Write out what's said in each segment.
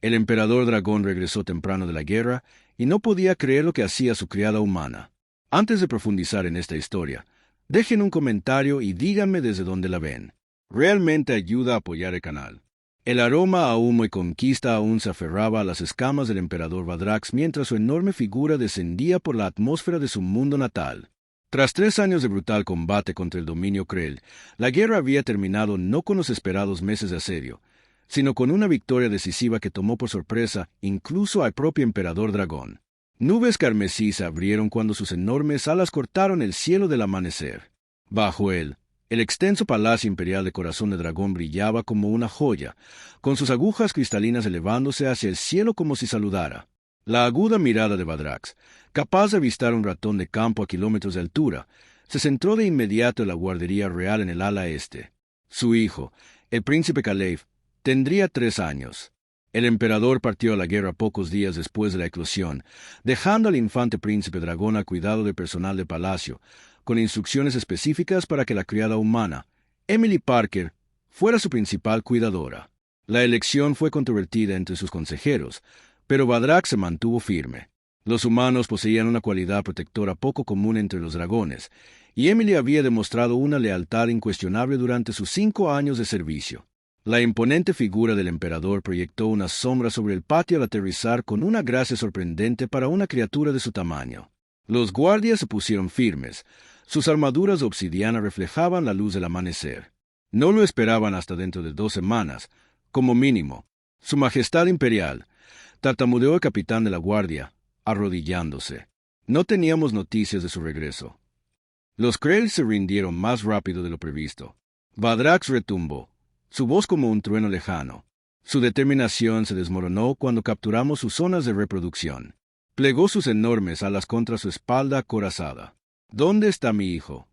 El emperador dragón regresó temprano de la guerra y no podía creer lo que hacía su criada humana. Antes de profundizar en esta historia, dejen un comentario y díganme desde dónde la ven. Realmente ayuda a apoyar el canal. El aroma a humo y conquista aún se aferraba a las escamas del emperador Vadrax mientras su enorme figura descendía por la atmósfera de su mundo natal. Tras 3 años de brutal combate contra el dominio Krell, la guerra había terminado no con los esperados meses de asedio, sino con una victoria decisiva que tomó por sorpresa incluso al propio emperador dragón. Nubes carmesí se abrieron cuando sus enormes alas cortaron el cielo del amanecer. Bajo él, el extenso palacio imperial de corazón de dragón brillaba como una joya, con sus agujas cristalinas elevándose hacia el cielo como si saludara. La aguda mirada de Vadrax, capaz de avistar un ratón de campo a kilómetros de altura, se centró de inmediato en la guardería real en el ala este. Su hijo, el príncipe Kalev, tendría 3 años. El emperador partió a la guerra pocos días después de la eclosión, dejando al infante príncipe dragón al cuidado del personal del palacio, con instrucciones específicas para que la criada humana, Emily Parker, fuera su principal cuidadora. La elección fue controvertida entre sus consejeros, pero Vadrax se mantuvo firme. Los humanos poseían una cualidad protectora poco común entre los dragones, y Emily había demostrado una lealtad incuestionable durante sus 5 años de servicio. La imponente figura del emperador proyectó una sombra sobre el patio al aterrizar con una gracia sorprendente para una criatura de su tamaño. Los guardias se pusieron firmes. Sus armaduras de obsidiana reflejaban la luz del amanecer. No lo esperaban hasta dentro de 2 semanas, como mínimo. Su Majestad Imperial, tartamudeó el capitán de la guardia, arrodillándose. No teníamos noticias de su regreso. Los Krell se rindieron más rápido de lo previsto. Vadrax retumbó, su voz como un trueno lejano. Su determinación se desmoronó cuando capturamos sus zonas de reproducción. Plegó sus enormes alas contra su espalda acorazada. ¿Dónde está mi hijo?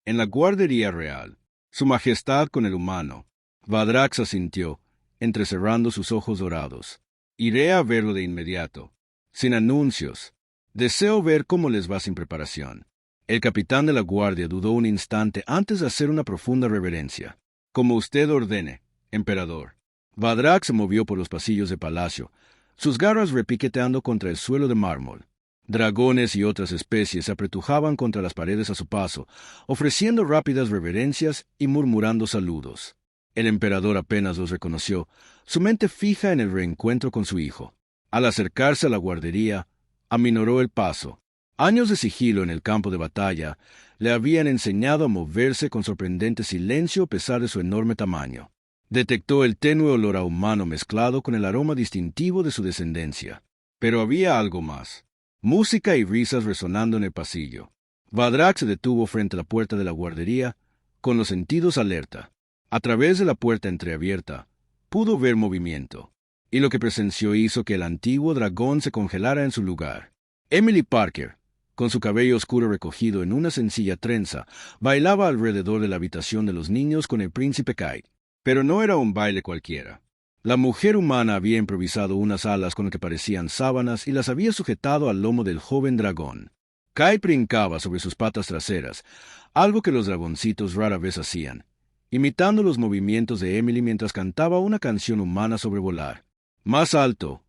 En la guardería real. Su Majestad con el humano. Vadrax asintió, entrecerrando sus ojos dorados. Iré a verlo de inmediato. Sin anuncios. Deseo ver cómo les va sin preparación. El capitán de la guardia dudó un instante antes de hacer una profunda reverencia. Como usted ordene, emperador. Vadrax se movió por los pasillos del palacio, sus garras repiqueteando contra el suelo de mármol. Dragones y otras especies se apretujaban contra las paredes a su paso, ofreciendo rápidas reverencias y murmurando saludos. El emperador apenas los reconoció, su mente fija en el reencuentro con su hijo. Al acercarse a la guardería, aminoró el paso. Años de sigilo en el campo de batalla le habían enseñado a moverse con sorprendente silencio a pesar de su enorme tamaño. Detectó el tenue olor a humano mezclado con el aroma distintivo de su descendencia. Pero había algo más. Música y risas resonando en el pasillo. Vadrax se detuvo frente a la puerta de la guardería, con los sentidos alerta. A través de la puerta entreabierta, pudo ver movimiento, y lo que presenció hizo que el antiguo dragón se congelara en su lugar. Emily Parker, con su cabello oscuro recogido en una sencilla trenza, bailaba alrededor de la habitación de los niños con el príncipe Kite. Pero no era un baile cualquiera. La mujer humana había improvisado unas alas con lo que parecían sábanas y las había sujetado al lomo del joven dragón. Kite brincaba sobre sus patas traseras, algo que los dragoncitos rara vez hacían, imitando los movimientos de Emily mientras cantaba una canción humana sobre volar. Más alto,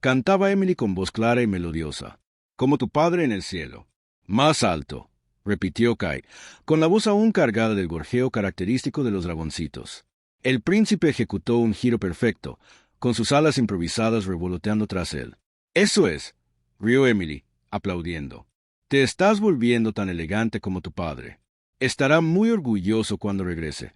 cantaba Emily con voz clara y melodiosa. Como tu padre en el cielo. Más alto, repitió Kite, con la voz aún cargada del gorjeo característico de los dragoncitos. El príncipe ejecutó un giro perfecto, con sus alas improvisadas revoloteando tras él. Eso es, rió Emily, aplaudiendo. Te estás volviendo tan elegante como tu padre. Estará muy orgulloso cuando regrese.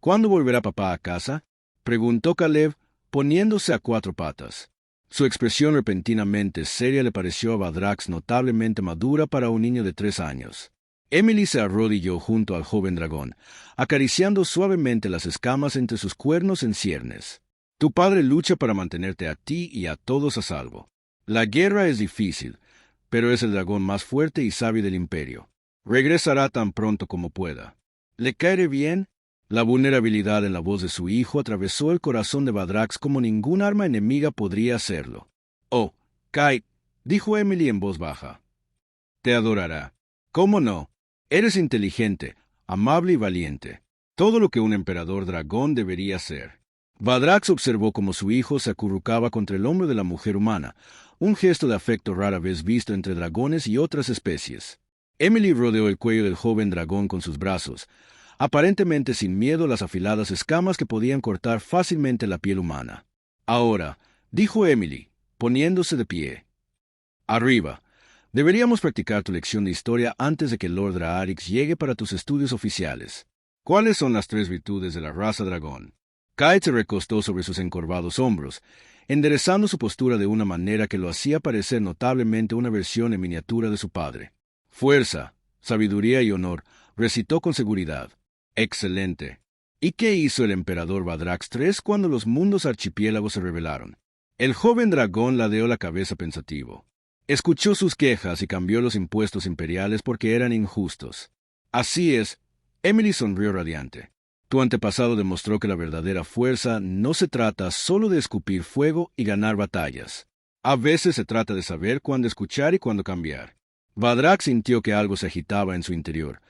¿Cuándo volverá papá a casa? Preguntó Kalev, poniéndose a 4 patas. Su expresión repentinamente seria le pareció a Vadrax notablemente madura para un niño de 3 años. Emily se arrodilló junto al joven dragón, acariciando suavemente las escamas entre sus cuernos en ciernes. Tu padre lucha para mantenerte a ti y a todos a salvo. La guerra es difícil, pero es el dragón más fuerte y sabio del imperio. Regresará tan pronto como pueda. ¿Le caeré bien? La vulnerabilidad en la voz de su hijo atravesó el corazón de Vadrax como ningún arma enemiga podría hacerlo. Oh, Kite, dijo Emily en voz baja. Te adorará. ¿Cómo no? Eres inteligente, amable y valiente. Todo lo que un emperador dragón debería ser. Vadrax observó cómo su hijo se acurrucaba contra el hombro de la mujer humana, un gesto de afecto rara vez visto entre dragones y otras especies. Emily rodeó el cuello del joven dragón con sus brazos, aparentemente sin miedo a las afiladas escamas que podían cortar fácilmente la piel humana. Ahora, dijo Emily, poniéndose de pie. Arriba. Deberíamos practicar tu lección de historia antes de que Lord Draarix llegue para tus estudios oficiales. ¿Cuáles son las 3 virtudes de la raza dragón? Kite se recostó sobre sus encorvados hombros, enderezando su postura de una manera que lo hacía parecer notablemente una versión en miniatura de su padre. Fuerza, sabiduría y honor, recitó con seguridad. Excelente. ¿Y qué hizo el emperador Vadrax III cuando los mundos archipiélagos se rebelaron? El joven dragón ladeó la cabeza pensativo. Escuchó sus quejas y cambió los impuestos imperiales porque eran injustos. Así es, Emily sonrió radiante. Tu antepasado demostró que la verdadera fuerza no se trata solo de escupir fuego y ganar batallas. A veces se trata de saber cuándo escuchar y cuándo cambiar. Vadrax sintió que algo se agitaba en su interior,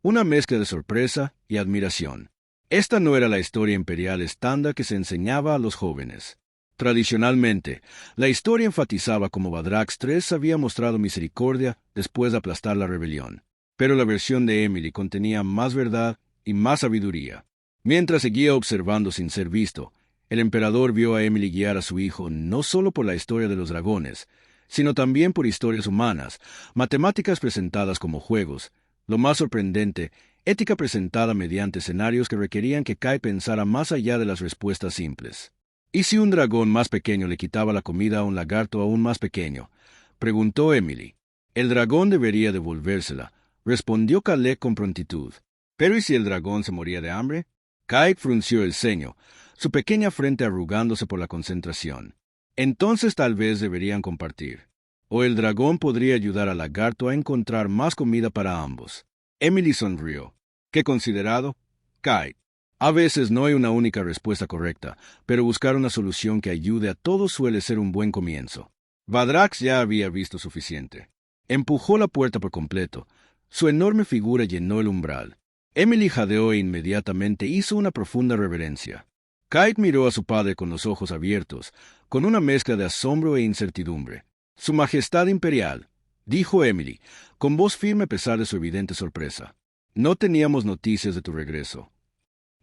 una mezcla de sorpresa y admiración. Esta no era la historia imperial estándar que se enseñaba a los jóvenes. Tradicionalmente, la historia enfatizaba cómo Vadrax III había mostrado misericordia después de aplastar la rebelión. Pero la versión de Emily contenía más verdad y más sabiduría. Mientras seguía observando sin ser visto, el emperador vio a Emily guiar a su hijo no solo por la historia de los dragones, sino también por historias humanas, matemáticas presentadas como juegos, lo más sorprendente, ética presentada mediante escenarios que requerían que Kai pensara más allá de las respuestas simples. ¿Y si un dragón más pequeño le quitaba la comida a un lagarto aún más pequeño? Preguntó Emily. El dragón debería devolvérsela, respondió Caleb con prontitud. ¿Pero y si el dragón se moría de hambre? Kai frunció el ceño, su pequeña frente arrugándose por la concentración. Entonces tal vez deberían compartir. O el dragón podría ayudar al lagarto a encontrar más comida para ambos. Emily sonrió. ¿Qué considerado? Kai. A veces no hay una única respuesta correcta, pero buscar una solución que ayude a todos suele ser un buen comienzo. Vadrax ya había visto suficiente. Empujó la puerta por completo. Su enorme figura llenó el umbral. Emily jadeó e inmediatamente hizo una profunda reverencia. Kite miró a su padre con los ojos abiertos, con una mezcla de asombro e incertidumbre. Su Majestad Imperial, dijo Emily, con voz firme a pesar de su evidente sorpresa. No teníamos noticias de tu regreso.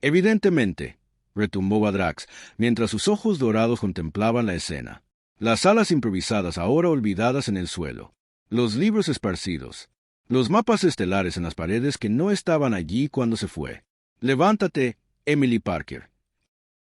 Evidentemente, retumbó Vadrax, mientras sus ojos dorados contemplaban la escena. Las salas improvisadas ahora olvidadas en el suelo. Los libros esparcidos. Los mapas estelares en las paredes que no estaban allí cuando se fue. Levántate, Emily Parker.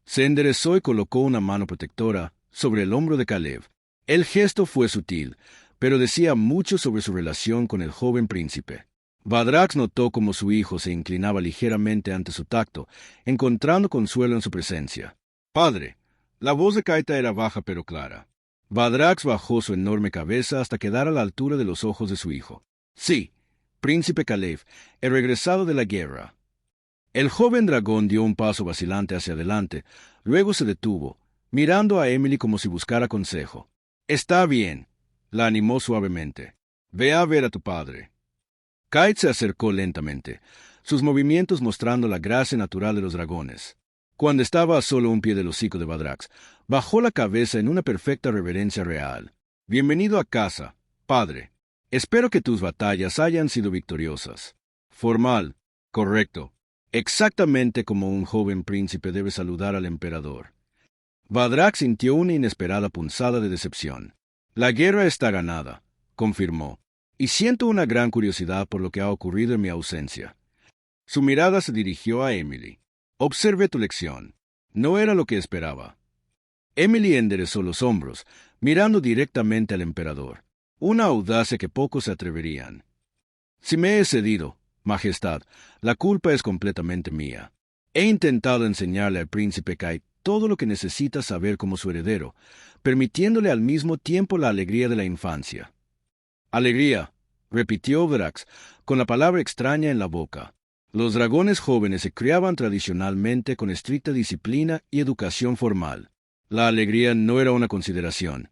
Se enderezó y colocó una mano protectora sobre el hombro de Caleb. El gesto fue sutil, pero decía mucho sobre su relación con el joven príncipe. Vadrax notó cómo su hijo se inclinaba ligeramente ante su tacto, encontrando consuelo en su presencia. Padre, la voz de Kaita era baja pero clara. Vadrax bajó su enorme cabeza hasta quedar a la altura de los ojos de su hijo. Sí, príncipe Caleb, he regresado de la guerra. El joven dragón dio un paso vacilante hacia adelante, luego se detuvo, mirando a Emily como si buscara consejo. Está bien, la animó suavemente. Ve a ver a tu padre. Kite se acercó lentamente, sus movimientos mostrando la gracia natural de los dragones. Cuando estaba a solo un pie del hocico de Vadrax, bajó la cabeza en una perfecta reverencia real. Bienvenido a casa, padre. Espero que tus batallas hayan sido victoriosas. Formal, correcto, exactamente como un joven príncipe debe saludar al emperador. Vadrax sintió una inesperada punzada de decepción. La guerra está ganada, confirmó, y siento una gran curiosidad por lo que ha ocurrido en mi ausencia. Su mirada se dirigió a Emily. Observe tu lección. No era lo que esperaba. Emily enderezó los hombros, mirando directamente al emperador. Una audacia que pocos se atreverían. Si me he cedido, Majestad, la culpa es completamente mía. He intentado enseñarle al príncipe Kite todo lo que necesita saber como su heredero, permitiéndole al mismo tiempo la alegría de la infancia. Alegría, repitió Vadrax, con la palabra extraña en la boca. Los dragones jóvenes se criaban tradicionalmente con estricta disciplina y educación formal. La alegría no era una consideración.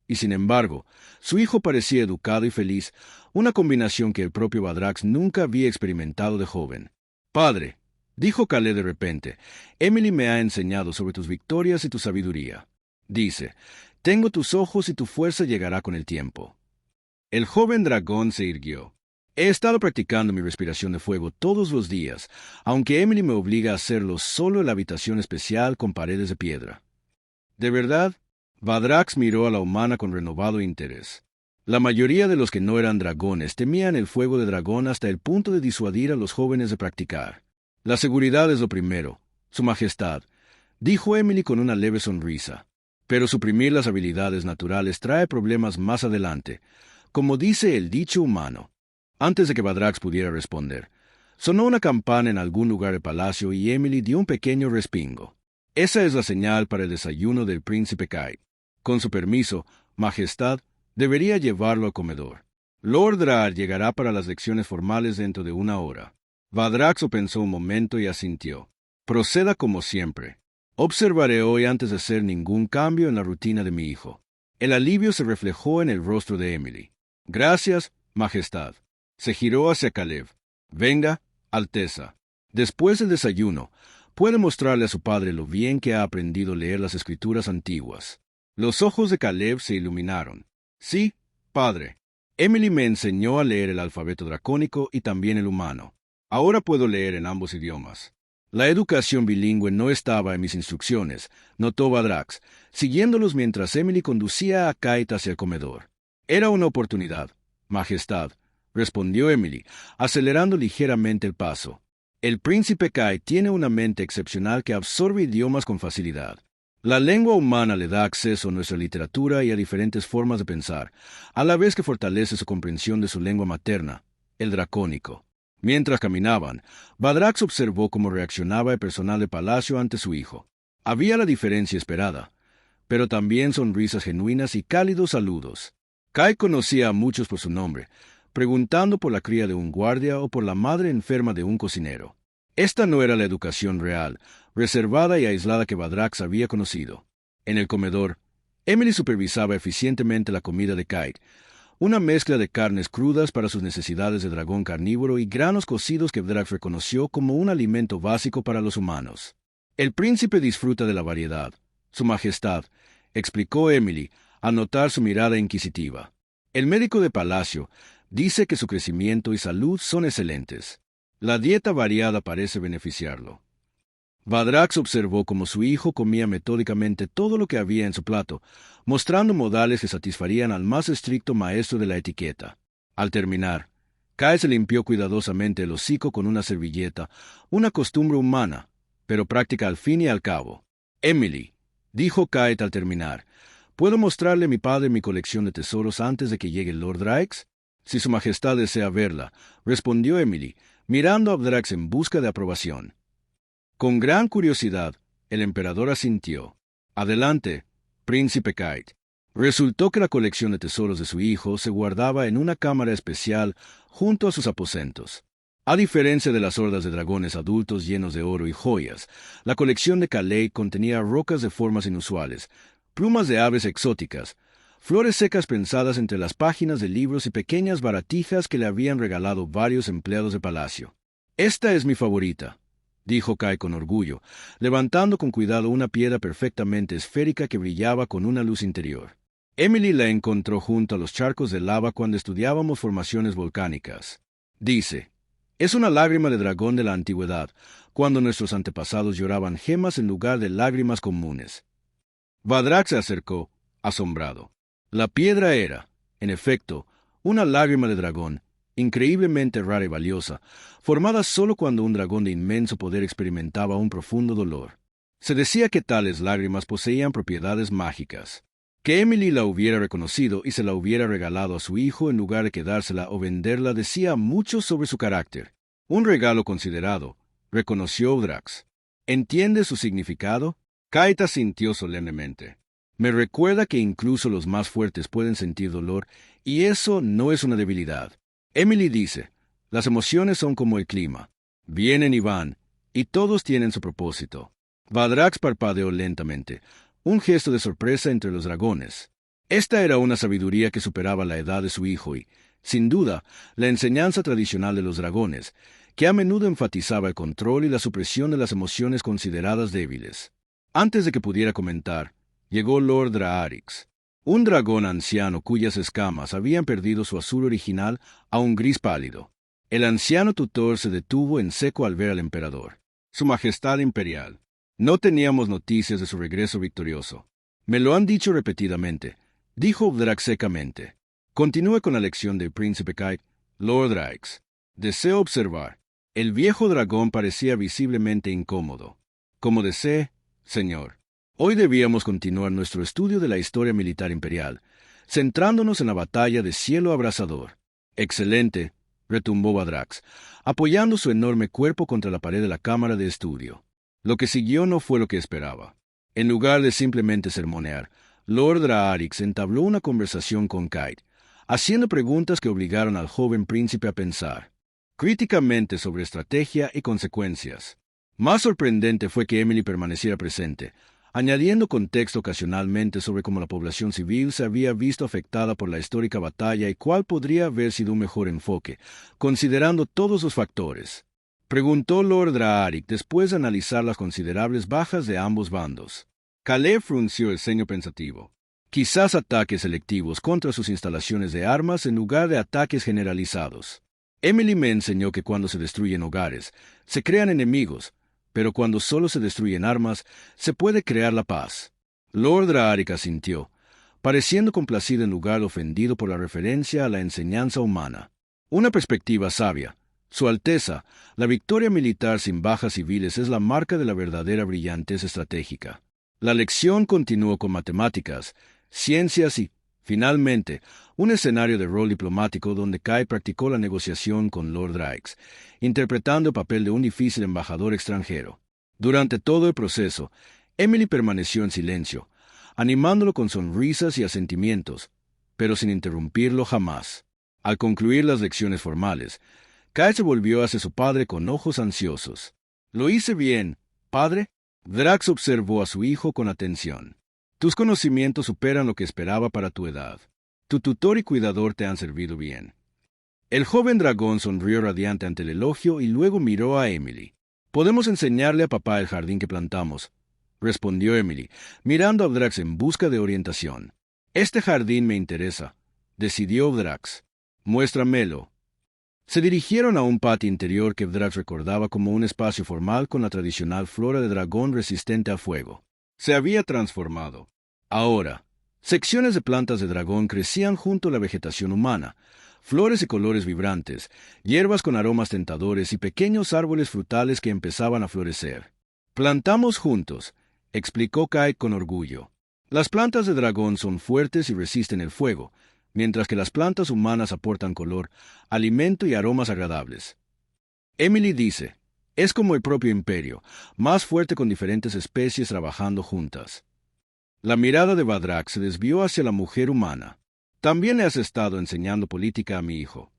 Y sin embargo, su hijo parecía educado y feliz, una combinación que el propio Vadrax nunca había experimentado de joven. Padre, Dijo Caleb de repente, Emily me ha enseñado sobre tus victorias y tu sabiduría. Dice, tengo tus ojos y tu fuerza llegará con el tiempo. El joven dragón se irguió. He estado practicando mi respiración de fuego todos los días, aunque Emily me obliga a hacerlo solo en la habitación especial con paredes de piedra. ¿De verdad? Vadrax miró a la humana con renovado interés. La mayoría de los que no eran dragones temían el fuego de dragón hasta el punto de disuadir a los jóvenes de practicar. La seguridad es lo primero, Su Majestad, dijo Emily con una leve sonrisa. Pero suprimir las habilidades naturales trae problemas más adelante, como dice el dicho humano. Antes de que Vadrax pudiera responder, sonó una campana en algún lugar del palacio y Emily dio un pequeño respingo. Esa es la señal para el desayuno del príncipe Kai. Con su permiso, Majestad, debería llevarlo al comedor. Lord Drar llegará para las lecciones formales dentro de 1 hora. Vadrax pensó un momento y asintió. Proceda como siempre. Observaré hoy antes de hacer ningún cambio en la rutina de mi hijo. El alivio se reflejó en el rostro de Emily. Gracias, Majestad. Se giró hacia Caleb. Venga, Alteza. Después del desayuno, puede mostrarle a su padre lo bien que ha aprendido a leer las escrituras antiguas. Los ojos de Caleb se iluminaron. Sí, padre. Emily me enseñó a leer el alfabeto dracónico y también el humano. Ahora puedo leer en ambos idiomas. La educación bilingüe no estaba en mis instrucciones, notó Vadrax, siguiéndolos mientras Emily conducía a Kite hacia el comedor. Era una oportunidad, Majestad, respondió Emily, acelerando ligeramente el paso. El príncipe Kai tiene una mente excepcional que absorbe idiomas con facilidad. La lengua humana le da acceso a nuestra literatura y a diferentes formas de pensar, a la vez que fortalece su comprensión de su lengua materna, el dracónico. Mientras caminaban, Vadrax observó cómo reaccionaba el personal de palacio ante su hijo. Había la diferencia esperada, pero también sonrisas genuinas y cálidos saludos. Kai conocía a muchos por su nombre, preguntando por la cría de un guardia o por la madre enferma de un cocinero. Esta no era la educación real, reservada y aislada que Vadrax había conocido. En el comedor, Emily supervisaba eficientemente la comida de Kite, una mezcla de carnes crudas para sus necesidades de dragón carnívoro y granos cocidos que Vadrax reconoció como un alimento básico para los humanos. El príncipe disfruta de la variedad, Su Majestad, explicó Emily, al notar su mirada inquisitiva. El médico de palacio dice que su crecimiento y salud son excelentes. La dieta variada parece beneficiarlo. Vadrax observó cómo su hijo comía metódicamente todo lo que había en su plato, mostrando modales que satisfarían al más estricto maestro de la etiqueta. Al terminar, Kai se limpió cuidadosamente el hocico con una servilleta, una costumbre humana, pero práctica al fin y al cabo. Emily, dijo Kai al terminar, ¿puedo mostrarle a mi padre mi colección de tesoros antes de que llegue Lord Drax? Si su majestad desea verla, respondió Emily, mirando a Vadrax en busca de aprobación. Con gran curiosidad, el emperador asintió. Adelante, príncipe Kite. Resultó que la colección de tesoros de su hijo se guardaba en una cámara especial junto a sus aposentos. A diferencia de las hordas de dragones adultos llenos de oro y joyas, la colección de Calais contenía rocas de formas inusuales, plumas de aves exóticas, flores secas prensadas entre las páginas de libros y pequeñas baratijas que le habían regalado varios empleados de palacio. Esta es mi favorita, dijo Kai con orgullo, levantando con cuidado una piedra perfectamente esférica que brillaba con una luz interior. Emily la encontró junto a los charcos de lava cuando estudiábamos formaciones volcánicas. Dice, es una lágrima de dragón de la antigüedad, cuando nuestros antepasados lloraban gemas en lugar de lágrimas comunes. Vadrax se acercó, asombrado. La piedra era, en efecto, una lágrima de dragón, increíblemente rara y valiosa, formada solo cuando un dragón de inmenso poder experimentaba un profundo dolor. Se decía que tales lágrimas poseían propiedades mágicas. Que Emily la hubiera reconocido y se la hubiera regalado a su hijo en lugar de quedársela o venderla decía mucho sobre su carácter. Un regalo considerado, reconoció Vadrax. ¿Entiende su significado? Kaita sintió solemnemente. Me recuerda que incluso los más fuertes pueden sentir dolor, y eso no es una debilidad. Emily dice, las emociones son como el clima. Vienen y van, y todos tienen su propósito. Vadrax parpadeó lentamente, un gesto de sorpresa entre los dragones. Esta era una sabiduría que superaba la edad de su hijo y, sin duda, la enseñanza tradicional de los dragones, que a menudo enfatizaba el control y la supresión de las emociones consideradas débiles. Antes de que pudiera comentar, llegó Lord Draarix, un dragón anciano cuyas escamas habían perdido su azul original a un gris pálido. El anciano tutor se detuvo en seco al ver al emperador. Su Majestad Imperial. No teníamos noticias de su regreso victorioso. Me lo han dicho repetidamente, dijo Vdrax secamente. Continúe con la lección del príncipe Kite, Lord Draarix. Deseo observar. El viejo dragón parecía visiblemente incómodo. Como desee, señor. Hoy debíamos continuar nuestro estudio de la historia militar imperial, centrándonos en la batalla de Cielo Abrasador. Excelente, retumbó Vdrax, apoyando su enorme cuerpo contra la pared de la cámara de estudio. Lo que siguió no fue lo que esperaba. En lugar de simplemente sermonear, Lord Draarix entabló una conversación con Kite, haciendo preguntas que obligaron al joven príncipe a pensar críticamente sobre estrategia y consecuencias. Más sorprendente fue que Emily permaneciera presente, añadiendo contexto ocasionalmente sobre cómo la población civil se había visto afectada por la histórica batalla y cuál podría haber sido un mejor enfoque, considerando todos los factores. Preguntó Lord Draarix después de analizar las considerables bajas de ambos bandos. Caleb frunció el ceño pensativo. Quizás ataques selectivos contra sus instalaciones de armas en lugar de ataques generalizados. Emily me enseñó que cuando se destruyen hogares, se crean enemigos, pero cuando solo se destruyen armas, se puede crear la paz. Lord Draarix asintió, pareciendo complacido en lugar de ofendido por la referencia a la enseñanza humana. Una perspectiva sabia. Su Alteza, la victoria militar sin bajas civiles es la marca de la verdadera brillantez estratégica. La lección continuó con matemáticas, ciencias y, finalmente, un escenario de rol diplomático donde Kai practicó la negociación con Lord Draarix, interpretando el papel de un difícil embajador extranjero. Durante todo el proceso, Emily permaneció en silencio, animándolo con sonrisas y asentimientos, pero sin interrumpirlo jamás. Al concluir las lecciones formales, Kai se volvió hacia su padre con ojos ansiosos. «¿Lo hice bien, padre?» Drax observó a su hijo con atención. «Tus conocimientos superan lo que esperaba para tu edad. Tu tutor y cuidador te han servido bien». El joven dragón sonrió radiante ante el elogio y luego miró a Emily. «Podemos enseñarle a papá el jardín que plantamos», respondió Emily, mirando a Drax en busca de orientación. «Este jardín me interesa», decidió Drax. «Muéstramelo». Se dirigieron a un patio interior que Drax recordaba como un espacio formal con la tradicional flora de dragón resistente al fuego. Se había transformado. Ahora, secciones de plantas de dragón crecían junto a la vegetación humana, flores de colores vibrantes, hierbas con aromas tentadores y pequeños árboles frutales que empezaban a florecer. «Plantamos juntos», explicó Kai con orgullo. «Las plantas de dragón son fuertes y resisten el fuego, mientras que las plantas humanas aportan color, alimento y aromas agradables». Emily dice, «Es como el propio imperio, más fuerte con diferentes especies trabajando juntas». La mirada de Vdrax se desvió hacia la mujer humana. «También le has estado enseñando política a mi hijo».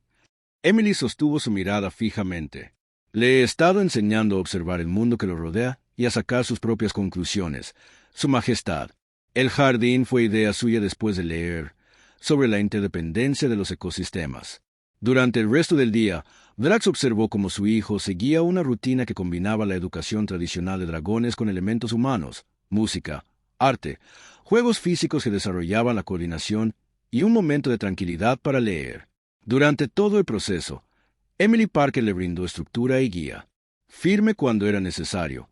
Emily sostuvo su mirada fijamente. «Le he estado enseñando a observar el mundo que lo rodea y a sacar sus propias conclusiones. Su Majestad, el jardín fue idea suya después de leer sobre la interdependencia de los ecosistemas». Durante el resto del día, Drax observó cómo su hijo seguía una rutina que combinaba la educación tradicional de dragones con elementos humanos, música, arte, juegos físicos que desarrollaban la coordinación y un momento de tranquilidad para leer. Durante todo el proceso, Emily Parker le brindó estructura y guía, firme cuando era necesario,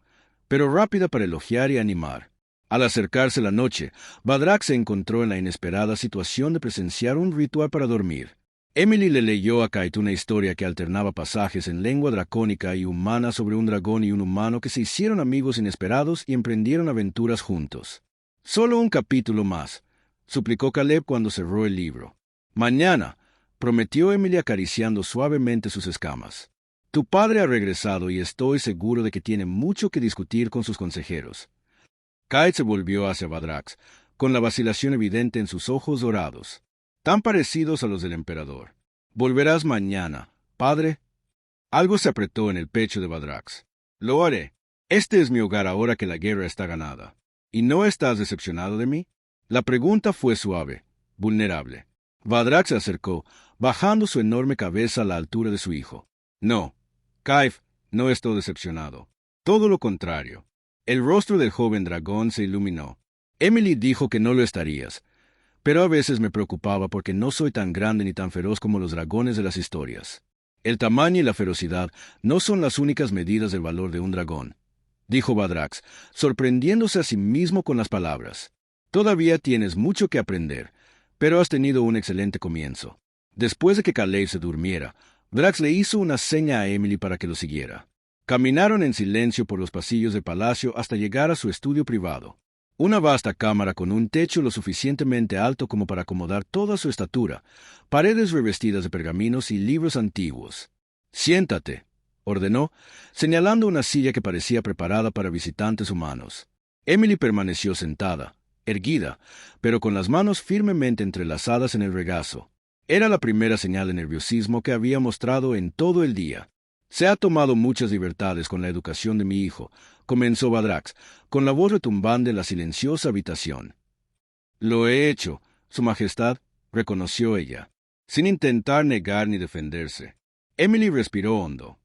pero rápida para elogiar y animar. Al acercarse la noche, Vdrax se encontró en la inesperada situación de presenciar un ritual para dormir. Emily le leyó a Kite una historia que alternaba pasajes en lengua dracónica y humana sobre un dragón y un humano que se hicieron amigos inesperados y emprendieron aventuras juntos. «Solo un capítulo más», suplicó Caleb cuando cerró el libro. «Mañana», prometió Emily acariciando suavemente sus escamas. «Tu padre ha regresado y estoy seguro de que tiene mucho que discutir con sus consejeros». Kite se volvió hacia Vdrax, con la vacilación evidente en sus ojos dorados, tan parecidos a los del emperador. «¿Volverás mañana, padre?» Algo se apretó en el pecho de Vdrax. «Lo haré. Este es mi hogar ahora que la guerra está ganada. ¿Y no estás decepcionado de mí?» La pregunta fue suave, vulnerable. Vdrax se acercó, bajando su enorme cabeza a la altura de su hijo. «No», Kaif no estoy decepcionado. Todo lo contrario. El rostro del joven dragón se iluminó. Emily dijo que no lo estarías, pero a veces me preocupaba porque no soy tan grande ni tan feroz como los dragones de las historias. El tamaño y la ferocidad no son las únicas medidas del valor de un dragón, dijo Badrax, sorprendiéndose a sí mismo con las palabras. Todavía tienes mucho que aprender, pero has tenido un excelente comienzo. Después de que Caleb se durmiera, Drax le hizo una seña a Emily para que lo siguiera. Caminaron en silencio por los pasillos del palacio hasta llegar a su estudio privado. Una vasta cámara con un techo lo suficientemente alto como para acomodar toda su estatura, paredes revestidas de pergaminos y libros antiguos. «Siéntate», ordenó, señalando una silla que parecía preparada para visitantes humanos. Emily permaneció sentada, erguida, pero con las manos firmemente entrelazadas en el regazo. Era la primera señal de nerviosismo que había mostrado en todo el día. «Se ha tomado muchas libertades con la educación de mi hijo», comenzó Badrax, con la voz retumbante en la silenciosa habitación. «Lo he hecho, Su Majestad», reconoció ella, sin intentar negar ni defenderse. Emily respiró hondo.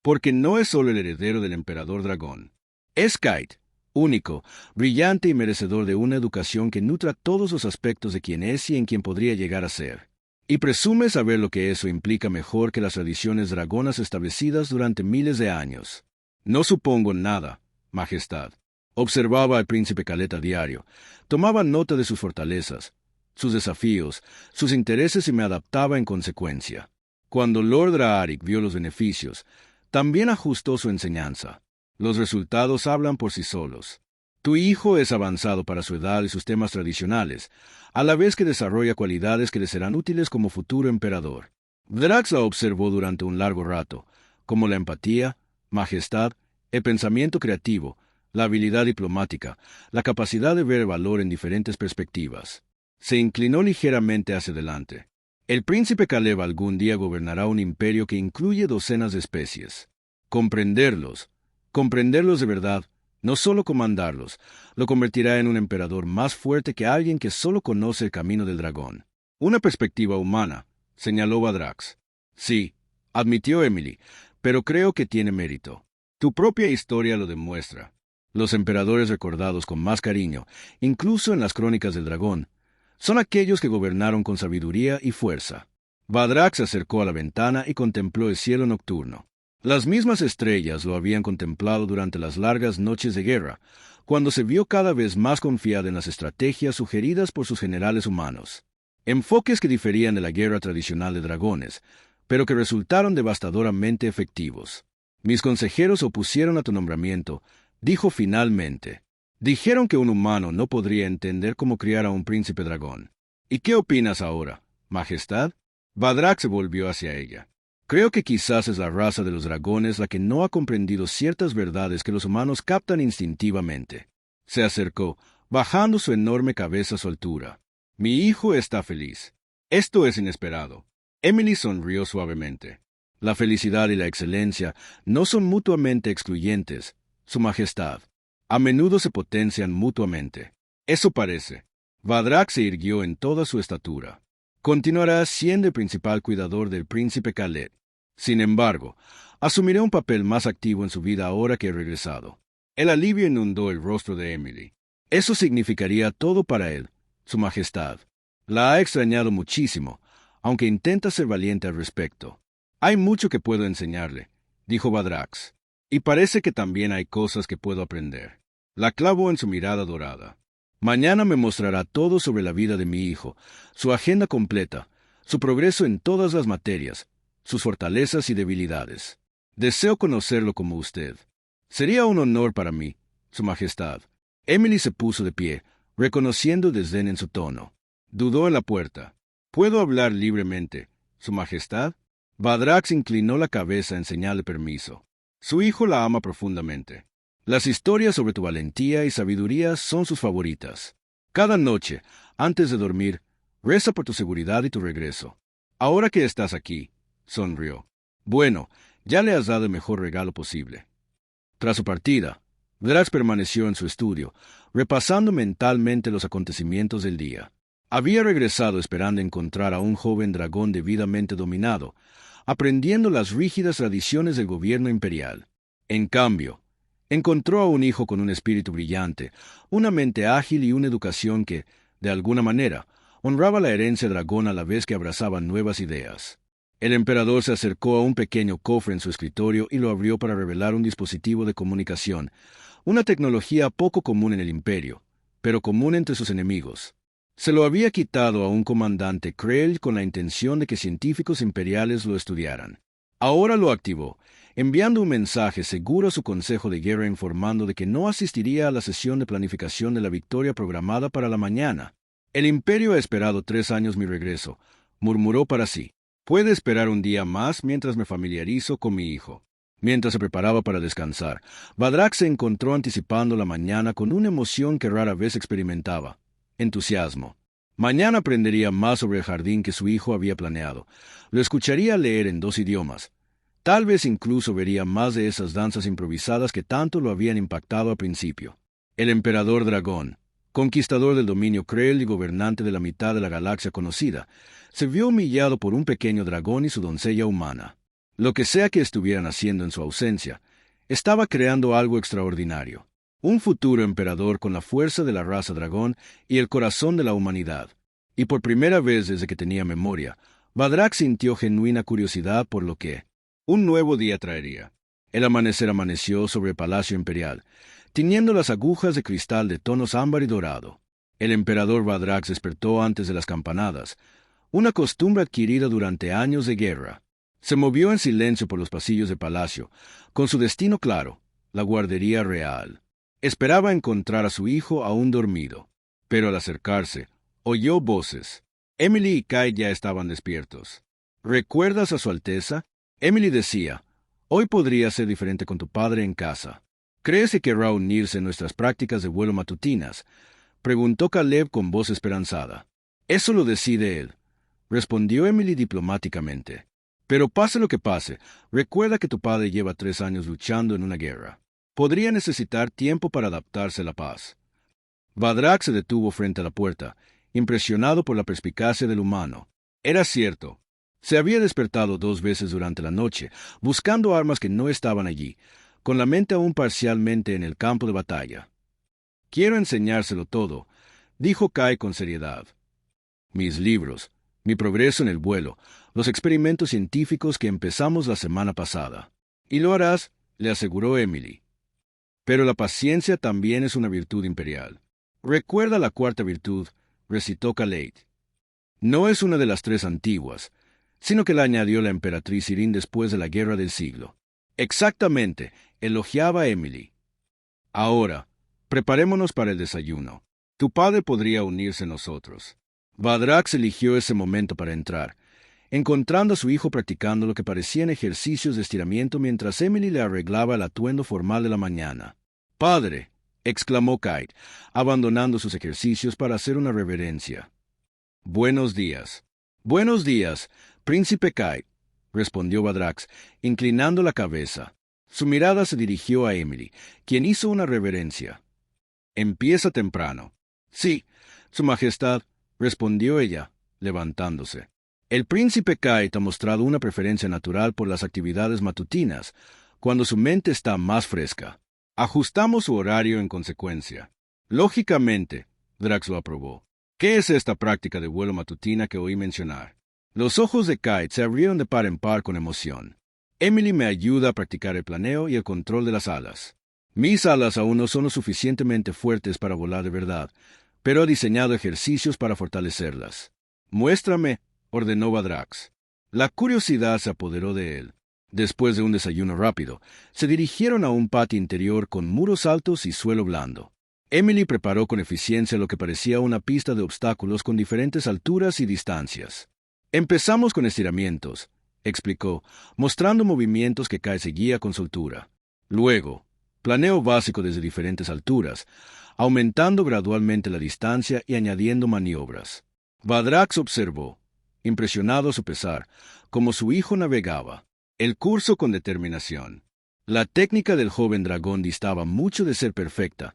«Porque no es solo el heredero del emperador dragón. Es Kite, único, brillante y merecedor de una educación que nutra todos los aspectos de quien es y en quien podría llegar a ser. Y presume saber lo que eso implica mejor que las tradiciones dragonas establecidas durante miles de años». «No supongo nada, Majestad», observaba al príncipe Caleb a diario. Tomaba nota de sus fortalezas, sus desafíos, sus intereses y me adaptaba en consecuencia. Cuando Lord Raarik vio los beneficios, también ajustó su enseñanza. Los resultados hablan por sí solos. Tu hijo es avanzado para su edad y sus temas tradicionales, a la vez que desarrolla cualidades que le serán útiles como futuro emperador. Drax la observó durante un largo rato, como la empatía, majestad, el pensamiento creativo, la habilidad diplomática, la capacidad de ver el valor en diferentes perspectivas. Se inclinó ligeramente hacia adelante. El príncipe Caleb algún día gobernará un imperio que incluye docenas de especies. Comprenderlos de verdad, no solo comandarlos, lo convertirá en un emperador más fuerte que alguien que solo conoce el camino del dragón. Una perspectiva humana, señaló Badrax. Sí, admitió Emily, pero creo que tiene mérito. Tu propia historia lo demuestra. Los emperadores recordados con más cariño, incluso en las crónicas del dragón, son aquellos que gobernaron con sabiduría y fuerza. Badrax se acercó a la ventana y contempló el cielo nocturno. Las mismas estrellas lo habían contemplado durante las largas noches de guerra, cuando se vio cada vez más confiada en las estrategias sugeridas por sus generales humanos. Enfoques que diferían de la guerra tradicional de dragones, pero que resultaron devastadoramente efectivos. Mis consejeros se opusieron a tu nombramiento, dijo finalmente. Dijeron que un humano no podría entender cómo criar a un príncipe dragón. ¿Y qué opinas ahora, Majestad? Badrax se volvió hacia ella. Creo que quizás es la raza de los dragones la que no ha comprendido ciertas verdades que los humanos captan instintivamente. Se acercó, bajando su enorme cabeza a su altura. Mi hijo está feliz. Esto es inesperado. Emily sonrió suavemente. La felicidad y la excelencia no son mutuamente excluyentes, Su Majestad. A menudo se potencian mutuamente. Eso parece. Badrax se irguió en toda su estatura. Continuará siendo el principal cuidador del príncipe Caleb. Sin embargo, asumirá un papel más activo en su vida ahora que he regresado. El alivio inundó el rostro de Emily. Eso significaría todo para él, Su Majestad. La ha extrañado muchísimo, aunque intenta ser valiente al respecto. Hay mucho que puedo enseñarle, dijo Badrax. Y parece que también hay cosas que puedo aprender. La clavó en su mirada dorada. Mañana me mostrará todo sobre la vida de mi hijo, su agenda completa, su progreso en todas las materias, sus fortalezas y debilidades. Deseo conocerlo como usted. Sería un honor para mí, Su Majestad. Emily se puso de pie, reconociendo desdén en su tono. Dudó en la puerta. ¿Puedo hablar libremente, Su Majestad? Badrax inclinó la cabeza en señal de permiso. Su hijo la ama profundamente. Las historias sobre tu valentía y sabiduría son sus favoritas. Cada noche, antes de dormir, reza por tu seguridad y tu regreso. Ahora que estás aquí, sonrió. Bueno, ya le has dado el mejor regalo posible. Tras su partida, Drax permaneció en su estudio, repasando mentalmente los acontecimientos del día. Había regresado esperando encontrar a un joven dragón debidamente dominado, aprendiendo las rígidas tradiciones del gobierno imperial. En cambio, encontró a un hijo con un espíritu brillante, una mente ágil y una educación que, de alguna manera, honraba la herencia dragón a la vez que abrazaba nuevas ideas. El emperador se acercó a un pequeño cofre en su escritorio y lo abrió para revelar un dispositivo de comunicación, una tecnología poco común en el imperio, pero común entre sus enemigos. Se lo había quitado a un comandante Krell con la intención de que científicos imperiales lo estudiaran. Ahora lo activó, enviando un mensaje seguro a su consejo de guerra informando de que no asistiría a la sesión de planificación de la victoria programada para la mañana. El imperio ha esperado 3 años mi regreso, murmuró para sí. Puede esperar un día más mientras me familiarizo con mi hijo. Mientras se preparaba para descansar, Badrax se encontró anticipando la mañana con una emoción que rara vez experimentaba: entusiasmo. Mañana aprendería más sobre el jardín que su hijo había planeado. Lo escucharía leer en 2 idiomas. Tal vez incluso vería más de esas danzas improvisadas que tanto lo habían impactado al principio. El emperador dragón, conquistador del dominio Krell y gobernante de la mitad de la galaxia conocida, se vio humillado por un pequeño dragón y su doncella humana. Lo que sea que estuvieran haciendo en su ausencia, estaba creando algo extraordinario. Un futuro emperador con la fuerza de la raza dragón y el corazón de la humanidad. Y por primera vez desde que tenía memoria, Badrax sintió genuina curiosidad por lo que un nuevo día traería. El amanecer amaneció sobre el palacio imperial, tiñendo las agujas de cristal de tonos ámbar y dorado. El emperador Badrax despertó antes de las campanadas, una costumbre adquirida durante años de guerra. Se movió en silencio por los pasillos del palacio, con su destino claro, la guardería real. Esperaba encontrar a su hijo aún dormido, pero al acercarse, oyó voces. Emily y Kai ya estaban despiertos. ¿Recuerdas a su Alteza? Emily decía, hoy podría ser diferente con tu padre en casa. ¿Crees que querrá unirse en nuestras prácticas de vuelo matutinas? Preguntó Caleb con voz esperanzada. Eso lo decide él, respondió Emily diplomáticamente. Pero pase lo que pase, recuerda que tu padre lleva 3 años luchando en una guerra. Podría necesitar tiempo para adaptarse a la paz. Badrax se detuvo frente a la puerta, impresionado por la perspicacia del humano. Era cierto. Se había despertado 2 veces durante la noche, buscando armas que no estaban allí, con la mente aún parcialmente en el campo de batalla. Quiero enseñárselo todo, dijo Kai con seriedad. Mis libros, mi progreso en el vuelo, los experimentos científicos que empezamos la semana pasada. Y lo harás, le aseguró Emily. Pero la paciencia también es una virtud imperial. Recuerda la 4ª virtud, recitó Caleb. No es una de las 3 antiguas, sino que la añadió la emperatriz Irene después de la guerra del siglo. Exactamente, elogiaba Emily. Ahora, preparémonos para el desayuno. Tu padre podría unirse a nosotros. Badrax eligió ese momento para entrar, encontrando a su hijo practicando lo que parecían ejercicios de estiramiento mientras Emily le arreglaba el atuendo formal de la mañana. «Padre», exclamó Kite, abandonando sus ejercicios para hacer una reverencia. «Buenos días». «Buenos días, príncipe Kite», respondió Badrax, inclinando la cabeza. Su mirada se dirigió a Emily, quien hizo una reverencia. «Empieza temprano». «Sí, su majestad», respondió ella, levantándose. El príncipe Kite ha mostrado una preferencia natural por las actividades matutinas, cuando su mente está más fresca. Ajustamos su horario en consecuencia. Lógicamente, Drax lo aprobó. ¿Qué es esta práctica de vuelo matutina que oí mencionar? Los ojos de Kite se abrieron de par en par con emoción. Emily me ayuda a practicar el planeo y el control de las alas. Mis alas aún no son lo suficientemente fuertes para volar de verdad, pero he diseñado ejercicios para fortalecerlas. Muéstrame, ordenó Badrax. La curiosidad se apoderó de él. Después de un desayuno rápido, se dirigieron a un patio interior con muros altos y suelo blando. Emily preparó con eficiencia lo que parecía una pista de obstáculos con diferentes alturas y distancias. Empezamos con estiramientos, explicó, mostrando movimientos que Kai seguía con soltura. Luego, planeo básico desde diferentes alturas, aumentando gradualmente la distancia y añadiendo maniobras. Badrax observó, impresionado a su pesar, cómo su hijo navegaba. El curso con determinación. La técnica del joven dragón distaba mucho de ser perfecta,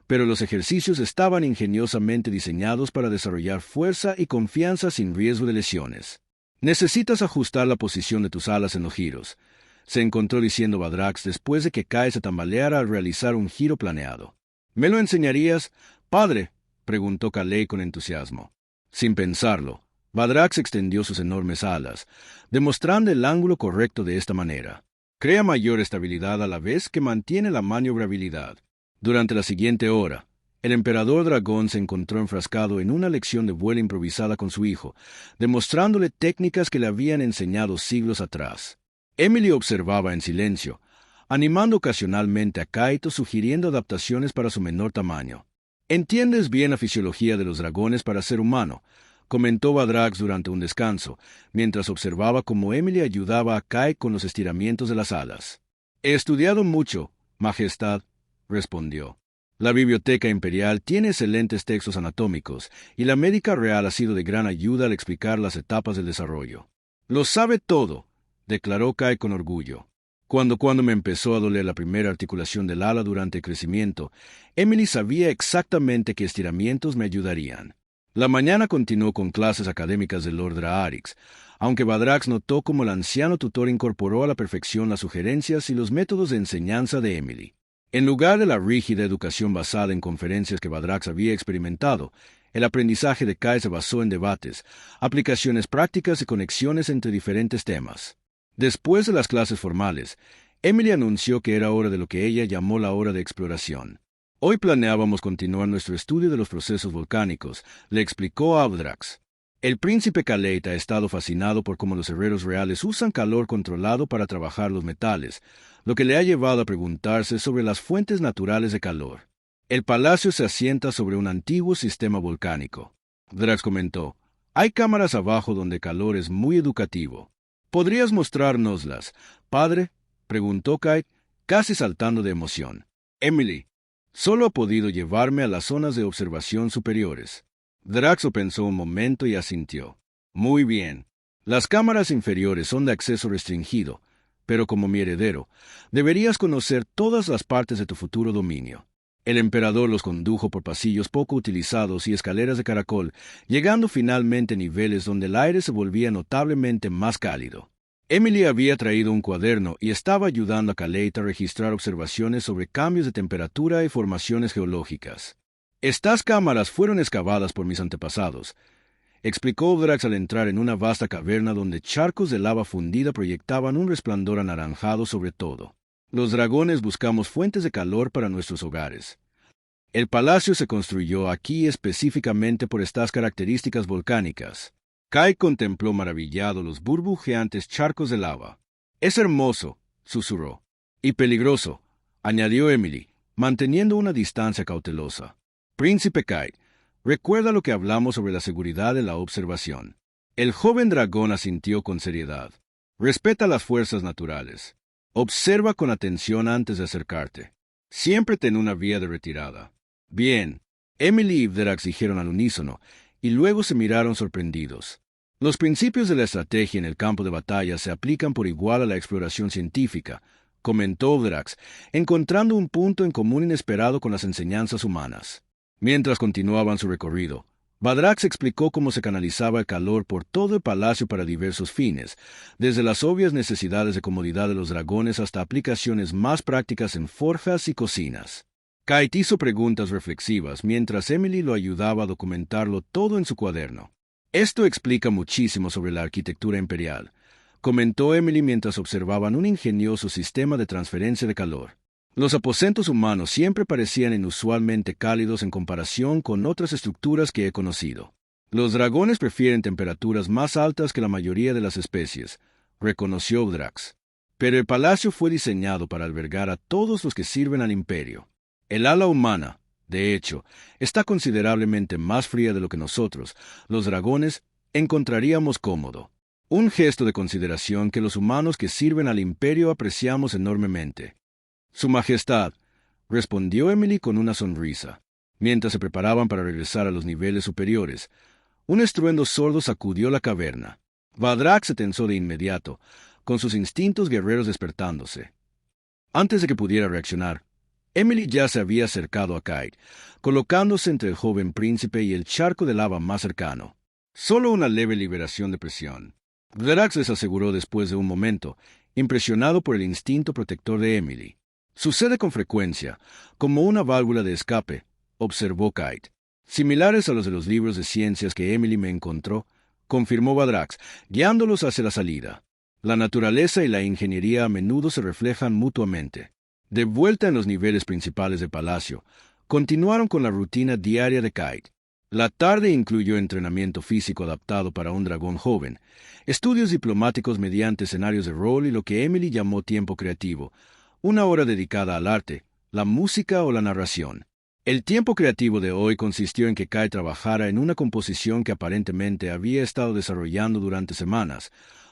pero los ejercicios estaban ingeniosamente diseñados para desarrollar fuerza y confianza sin riesgo de lesiones. Necesitas ajustar la posición de tus alas en los giros, se encontró diciendo Badrax después de que Kai se tambaleara al realizar un giro planeado. ¿Me lo enseñarías, padre?, preguntó Kalei con entusiasmo. Sin pensarlo, Badrax extendió sus enormes alas, demostrando el ángulo correcto de esta manera. Crea mayor estabilidad a la vez que mantiene la maniobrabilidad. Durante la siguiente hora, el emperador dragón se encontró enfrascado en una lección de vuelo improvisada con su hijo, demostrándole técnicas que le habían enseñado siglos atrás. Emily observaba en silencio, animando ocasionalmente a Kaito sugiriendo adaptaciones para su menor tamaño. «Entiendes bien la fisiología de los dragones para ser humano», comentó Badrax durante un descanso, mientras observaba cómo Emily ayudaba a Kai con los estiramientos de las alas. «He estudiado mucho, Majestad», respondió. «La Biblioteca Imperial tiene excelentes textos anatómicos, y la médica real ha sido de gran ayuda al explicar las etapas del desarrollo». «Lo sabe todo», declaró Kai con orgullo. Cuando me empezó a doler la primera articulación del ala durante el crecimiento, Emily sabía exactamente qué estiramientos me ayudarían. La mañana continuó con clases académicas de Lord Draarix, aunque Badrax notó cómo el anciano tutor incorporó a la perfección las sugerencias y los métodos de enseñanza de Emily. En lugar de la rígida educación basada en conferencias que Badrax había experimentado, el aprendizaje de Kai se basó en debates, aplicaciones prácticas y conexiones entre diferentes temas. Después de las clases formales, Emily anunció que era hora de lo que ella llamó la hora de exploración. «Hoy planeábamos continuar nuestro estudio de los procesos volcánicos», le explicó a Badrax. «El príncipe Kalei ha estado fascinado por cómo los herreros reales usan calor controlado para trabajar los metales, lo que le ha llevado a preguntarse sobre las fuentes naturales de calor. El palacio se asienta sobre un antiguo sistema volcánico», Badrax comentó. «Hay cámaras abajo donde el calor es muy educativo». «¿Podrías mostrárnoslas, padre?», preguntó Kai, casi saltando de emoción. «Emily, solo ha podido llevarme a las zonas de observación superiores». Draxo pensó un momento y asintió. «Muy bien. Las cámaras inferiores son de acceso restringido, pero como mi heredero, deberías conocer todas las partes de tu futuro dominio». El emperador los condujo por pasillos poco utilizados y escaleras de caracol, llegando finalmente a niveles donde el aire se volvía notablemente más cálido. Emily había traído un cuaderno y estaba ayudando a Kalei a registrar observaciones sobre cambios de temperatura y formaciones geológicas. «Estas cámaras fueron excavadas por mis antepasados», explicó Drax al entrar en una vasta caverna donde charcos de lava fundida proyectaban un resplandor anaranjado sobre todo. «Los dragones buscamos fuentes de calor para nuestros hogares. El palacio se construyó aquí específicamente por estas características volcánicas». Kai contempló maravillado los burbujeantes charcos de lava. «Es hermoso», susurró. «Y peligroso», añadió Emily, manteniendo una distancia cautelosa. «Príncipe Kai, recuerda lo que hablamos sobre la seguridad de la observación». El joven dragón asintió con seriedad. «Respeta las fuerzas naturales. Observa con atención antes de acercarte. Siempre ten una vía de retirada». «Bien», Emily y Drax dijeron al unísono, y luego se miraron sorprendidos. Los principios de la estrategia en el campo de batalla se aplican por igual a la exploración científica, comentó Drax, encontrando un punto en común inesperado con las enseñanzas humanas. Mientras continuaban su recorrido, Badrax explicó cómo se canalizaba el calor por todo el palacio para diversos fines, desde las obvias necesidades de comodidad de los dragones hasta aplicaciones más prácticas en forjas y cocinas. Kai hizo preguntas reflexivas mientras Emily lo ayudaba a documentarlo todo en su cuaderno. «Esto explica muchísimo sobre la arquitectura imperial», comentó Emily mientras observaban un ingenioso sistema de transferencia de calor. «Los aposentos humanos siempre parecían inusualmente cálidos en comparación con otras estructuras que he conocido. Los dragones prefieren temperaturas más altas que la mayoría de las especies», reconoció Drax. «Pero el palacio fue diseñado para albergar a todos los que sirven al imperio. El ala humana, de hecho, está considerablemente más fría de lo que nosotros, los dragones, encontraríamos cómodo. Un gesto de consideración que los humanos que sirven al imperio apreciamos enormemente». «Su Majestad», respondió Emily con una sonrisa. Mientras se preparaban para regresar a los niveles superiores, un estruendo sordo sacudió la caverna. Badrax se tensó de inmediato, con sus instintos guerreros despertándose. Antes de que pudiera reaccionar, Emily ya se había acercado a Kai, colocándose entre el joven príncipe y el charco de lava más cercano. Solo una leve liberación de presión. Drax les aseguró después de un momento, impresionado por el instinto protector de Emily. Sucede con frecuencia, como una válvula de escape, observó Kite. Similares a los de los libros de ciencias que Emily me encontró, confirmó Badrax, guiándolos hacia la salida. La naturaleza y la ingeniería a menudo se reflejan mutuamente. De vuelta en los niveles principales del palacio, continuaron con la rutina diaria de Kite. La tarde incluyó entrenamiento físico adaptado para un dragón joven, estudios diplomáticos mediante escenarios de rol y lo que Emily llamó tiempo creativo, una hora dedicada al arte, la música o la narración. El tiempo creativo de hoy consistió en que Kai trabajara en una composición que aparentemente había estado desarrollando durante semanas,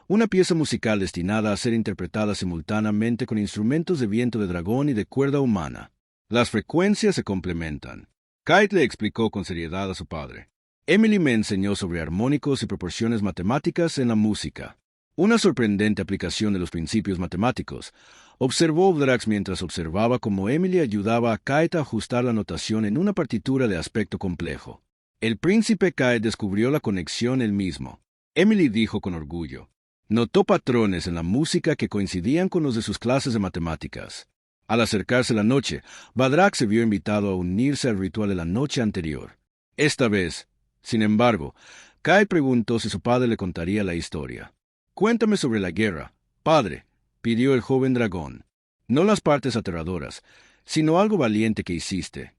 una pieza musical destinada a ser interpretada simultáneamente con instrumentos de viento de dragón y de cuerda humana. Las frecuencias se complementan. Kite le explicó con seriedad a su padre. Emily me enseñó sobre armónicos y proporciones matemáticas en la música. Una sorprendente aplicación de los principios matemáticos, observó Drax mientras observaba cómo Emily ayudaba a Kite a ajustar la notación en una partitura de aspecto complejo. El príncipe Kite descubrió la conexión él mismo. Emily dijo con orgullo. Notó patrones en la música que coincidían con los de sus clases de matemáticas. Al acercarse la noche, Badrax se vio invitado a unirse al ritual de la noche anterior. Esta vez, sin embargo, Kai preguntó si su padre le contaría la historia. «Cuéntame sobre la guerra, padre», pidió el joven dragón. «No las partes aterradoras, sino algo valiente que hiciste».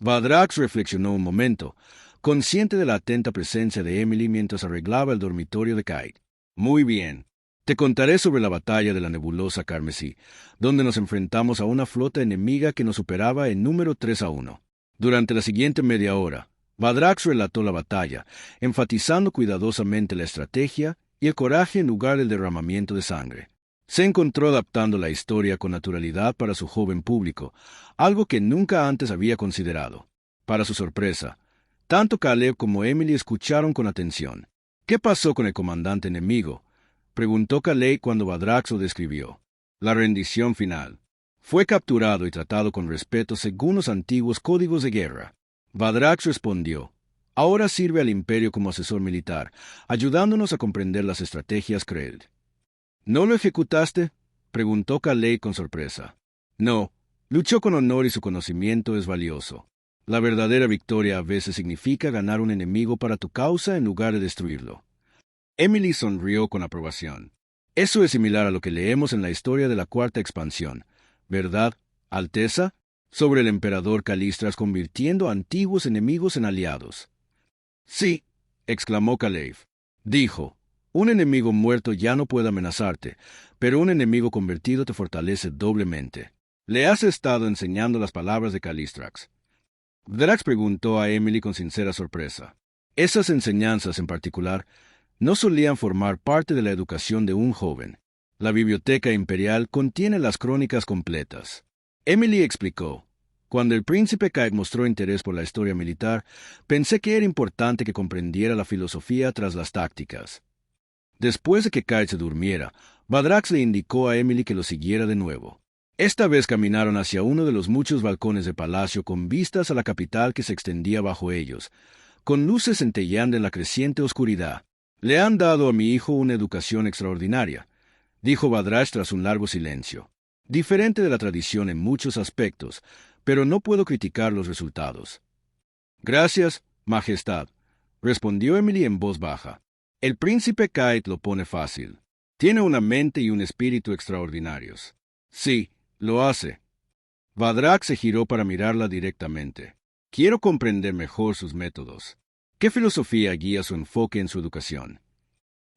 Badrax reflexionó un momento, consciente de la atenta presencia de Emily mientras arreglaba el dormitorio de Kai. «Muy bien. Te contaré sobre la batalla de la nebulosa carmesí, donde nos enfrentamos a una flota enemiga que nos superaba en número 3-1. Durante la siguiente media hora, Badrax relató la batalla, enfatizando cuidadosamente la estrategia y el coraje en lugar del derramamiento de sangre. Se encontró adaptando la historia con naturalidad para su joven público, algo que nunca antes había considerado. Para su sorpresa, tanto Caleb como Emily escucharon con atención. «¿Qué pasó con el comandante enemigo?», preguntó Caleb cuando Badrax lo describió. «La rendición final. Fue capturado y tratado con respeto según los antiguos códigos de guerra». Badrax respondió. «Ahora sirve al Imperio como asesor militar, ayudándonos a comprender las estrategias Krell». «¿No lo ejecutaste?», preguntó Caleb con sorpresa. «No, luchó con honor y su conocimiento es valioso. La verdadera victoria a veces significa ganar un enemigo para tu causa en lugar de destruirlo». Emily sonrió con aprobación. «Eso es similar a lo que leemos en la historia de la Cuarta Expansión, ¿verdad, Alteza? Sobre el emperador Calistras convirtiendo a antiguos enemigos en aliados». «Sí», exclamó Caleb. Dijo, «un enemigo muerto ya no puede amenazarte, pero un enemigo convertido te fortalece doblemente». «¿Le has estado enseñando las palabras de Calistrax?». Drax preguntó a Emily con sincera sorpresa. Esas enseñanzas en particular no solían formar parte de la educación de un joven. La biblioteca imperial contiene las crónicas completas. Emily explicó. Cuando el príncipe Kite mostró interés por la historia militar, pensé que era importante que comprendiera la filosofía tras las tácticas. Después de que Kite se durmiera, Badrax le indicó a Emily que lo siguiera de nuevo. Esta vez caminaron hacia uno de los muchos balcones del palacio con vistas a la capital que se extendía bajo ellos, con luces centelleando en la creciente oscuridad. «Le han dado a mi hijo una educación extraordinaria», dijo Badrax tras un largo silencio. «Diferente de la tradición en muchos aspectos, pero no puedo criticar los resultados». «Gracias, Majestad», respondió Emily en voz baja. «El príncipe Kite lo pone fácil. Tiene una mente y un espíritu extraordinarios». «Sí, lo hace». Badrax se giró para mirarla directamente. «Quiero comprender mejor sus métodos. ¿Qué filosofía guía su enfoque en su educación?».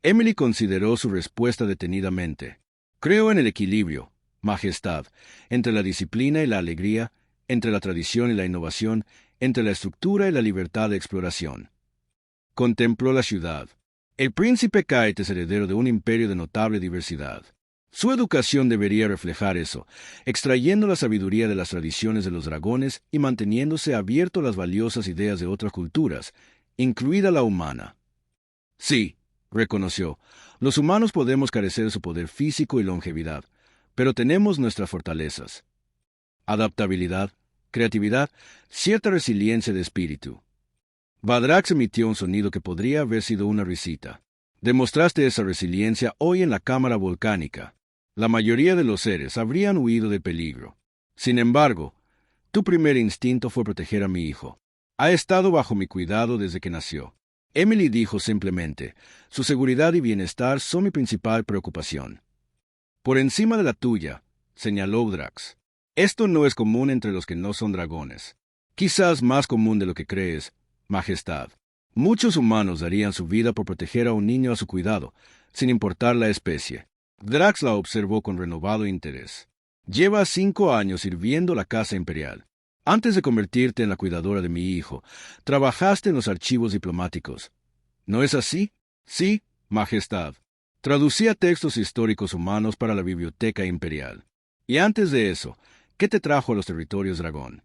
Emily consideró su respuesta detenidamente. «Creo en el equilibrio, Majestad, entre la disciplina y la alegría, entre la tradición y la innovación, entre la estructura y la libertad de exploración». Contempló la ciudad. El príncipe Kite es heredero de un imperio de notable diversidad. Su educación debería reflejar eso, extrayendo la sabiduría de las tradiciones de los dragones y manteniéndose abierto a las valiosas ideas de otras culturas, incluida la humana. «Sí», reconoció, «los humanos podemos carecer de su poder físico y longevidad, pero tenemos nuestras fortalezas. Adaptabilidad, creatividad, cierta resiliencia de espíritu». Badrax emitió un sonido que podría haber sido una risita. Demostraste esa resiliencia hoy en la cámara volcánica. La mayoría de los seres habrían huido de peligro. Sin embargo, tu primer instinto fue proteger a mi hijo. Ha estado bajo mi cuidado desde que nació. Emily dijo simplemente, su seguridad y bienestar son mi principal preocupación. Por encima de la tuya, señaló Drax. Esto no es común entre los que no son dragones. Quizás más común de lo que crees, Majestad. Muchos humanos darían su vida por proteger a un niño a su cuidado, sin importar la especie. Drax la observó con renovado interés. Llevas 5 años sirviendo la Casa Imperial. Antes de convertirte en la cuidadora de mi hijo, trabajaste en los archivos diplomáticos. ¿No es así? Sí, Majestad. Traducía textos históricos humanos para la Biblioteca Imperial. Y antes de eso, ¿qué te trajo a los territorios dragón?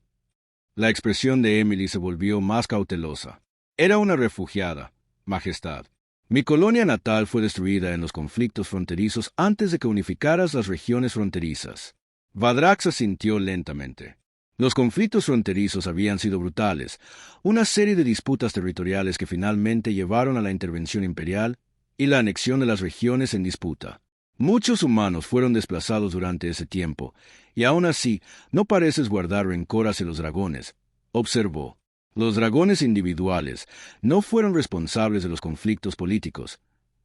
La expresión de Emily se volvió más cautelosa. Era una refugiada, Majestad. Mi colonia natal fue destruida en los conflictos fronterizos antes de que unificaras las regiones fronterizas. Vadrax asintió lentamente. Los conflictos fronterizos habían sido brutales, una serie de disputas territoriales que finalmente llevaron a la intervención imperial y la anexión de las regiones en disputa. Muchos humanos fueron desplazados durante ese tiempo, y aún así no pareces guardar rencor hacia los dragones, observó. Los dragones individuales no fueron responsables de los conflictos políticos,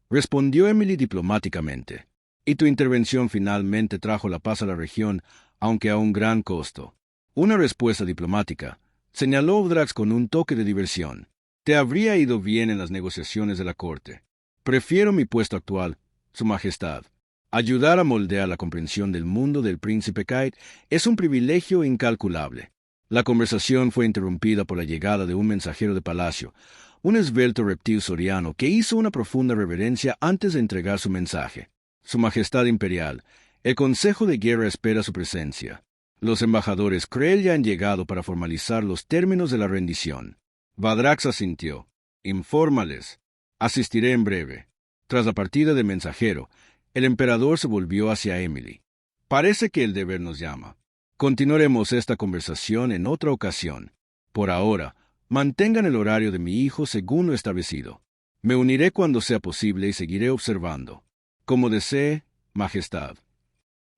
respondió Emily diplomáticamente. Y tu intervención finalmente trajo la paz a la región, aunque a un gran costo. Una respuesta diplomática, señaló Drax con un toque de diversión. Te habría ido bien en las negociaciones de la corte. Prefiero mi puesto actual, Su Majestad. Ayudar a moldear la comprensión del mundo del príncipe Kite es un privilegio incalculable. La conversación fue interrumpida por la llegada de un mensajero de palacio, un esbelto reptil soriano que hizo una profunda reverencia antes de entregar su mensaje. Su Majestad Imperial, el Consejo de Guerra espera su presencia. Los embajadores Krell ya han llegado para formalizar los términos de la rendición. Vadrax asintió. Infórmales. Asistiré en breve. Tras la partida del mensajero, el emperador se volvió hacia Emily. Parece que el deber nos llama. Continuaremos esta conversación en otra ocasión. Por ahora, mantengan el horario de mi hijo según lo establecido. Me uniré cuando sea posible y seguiré observando. Como desee, Majestad.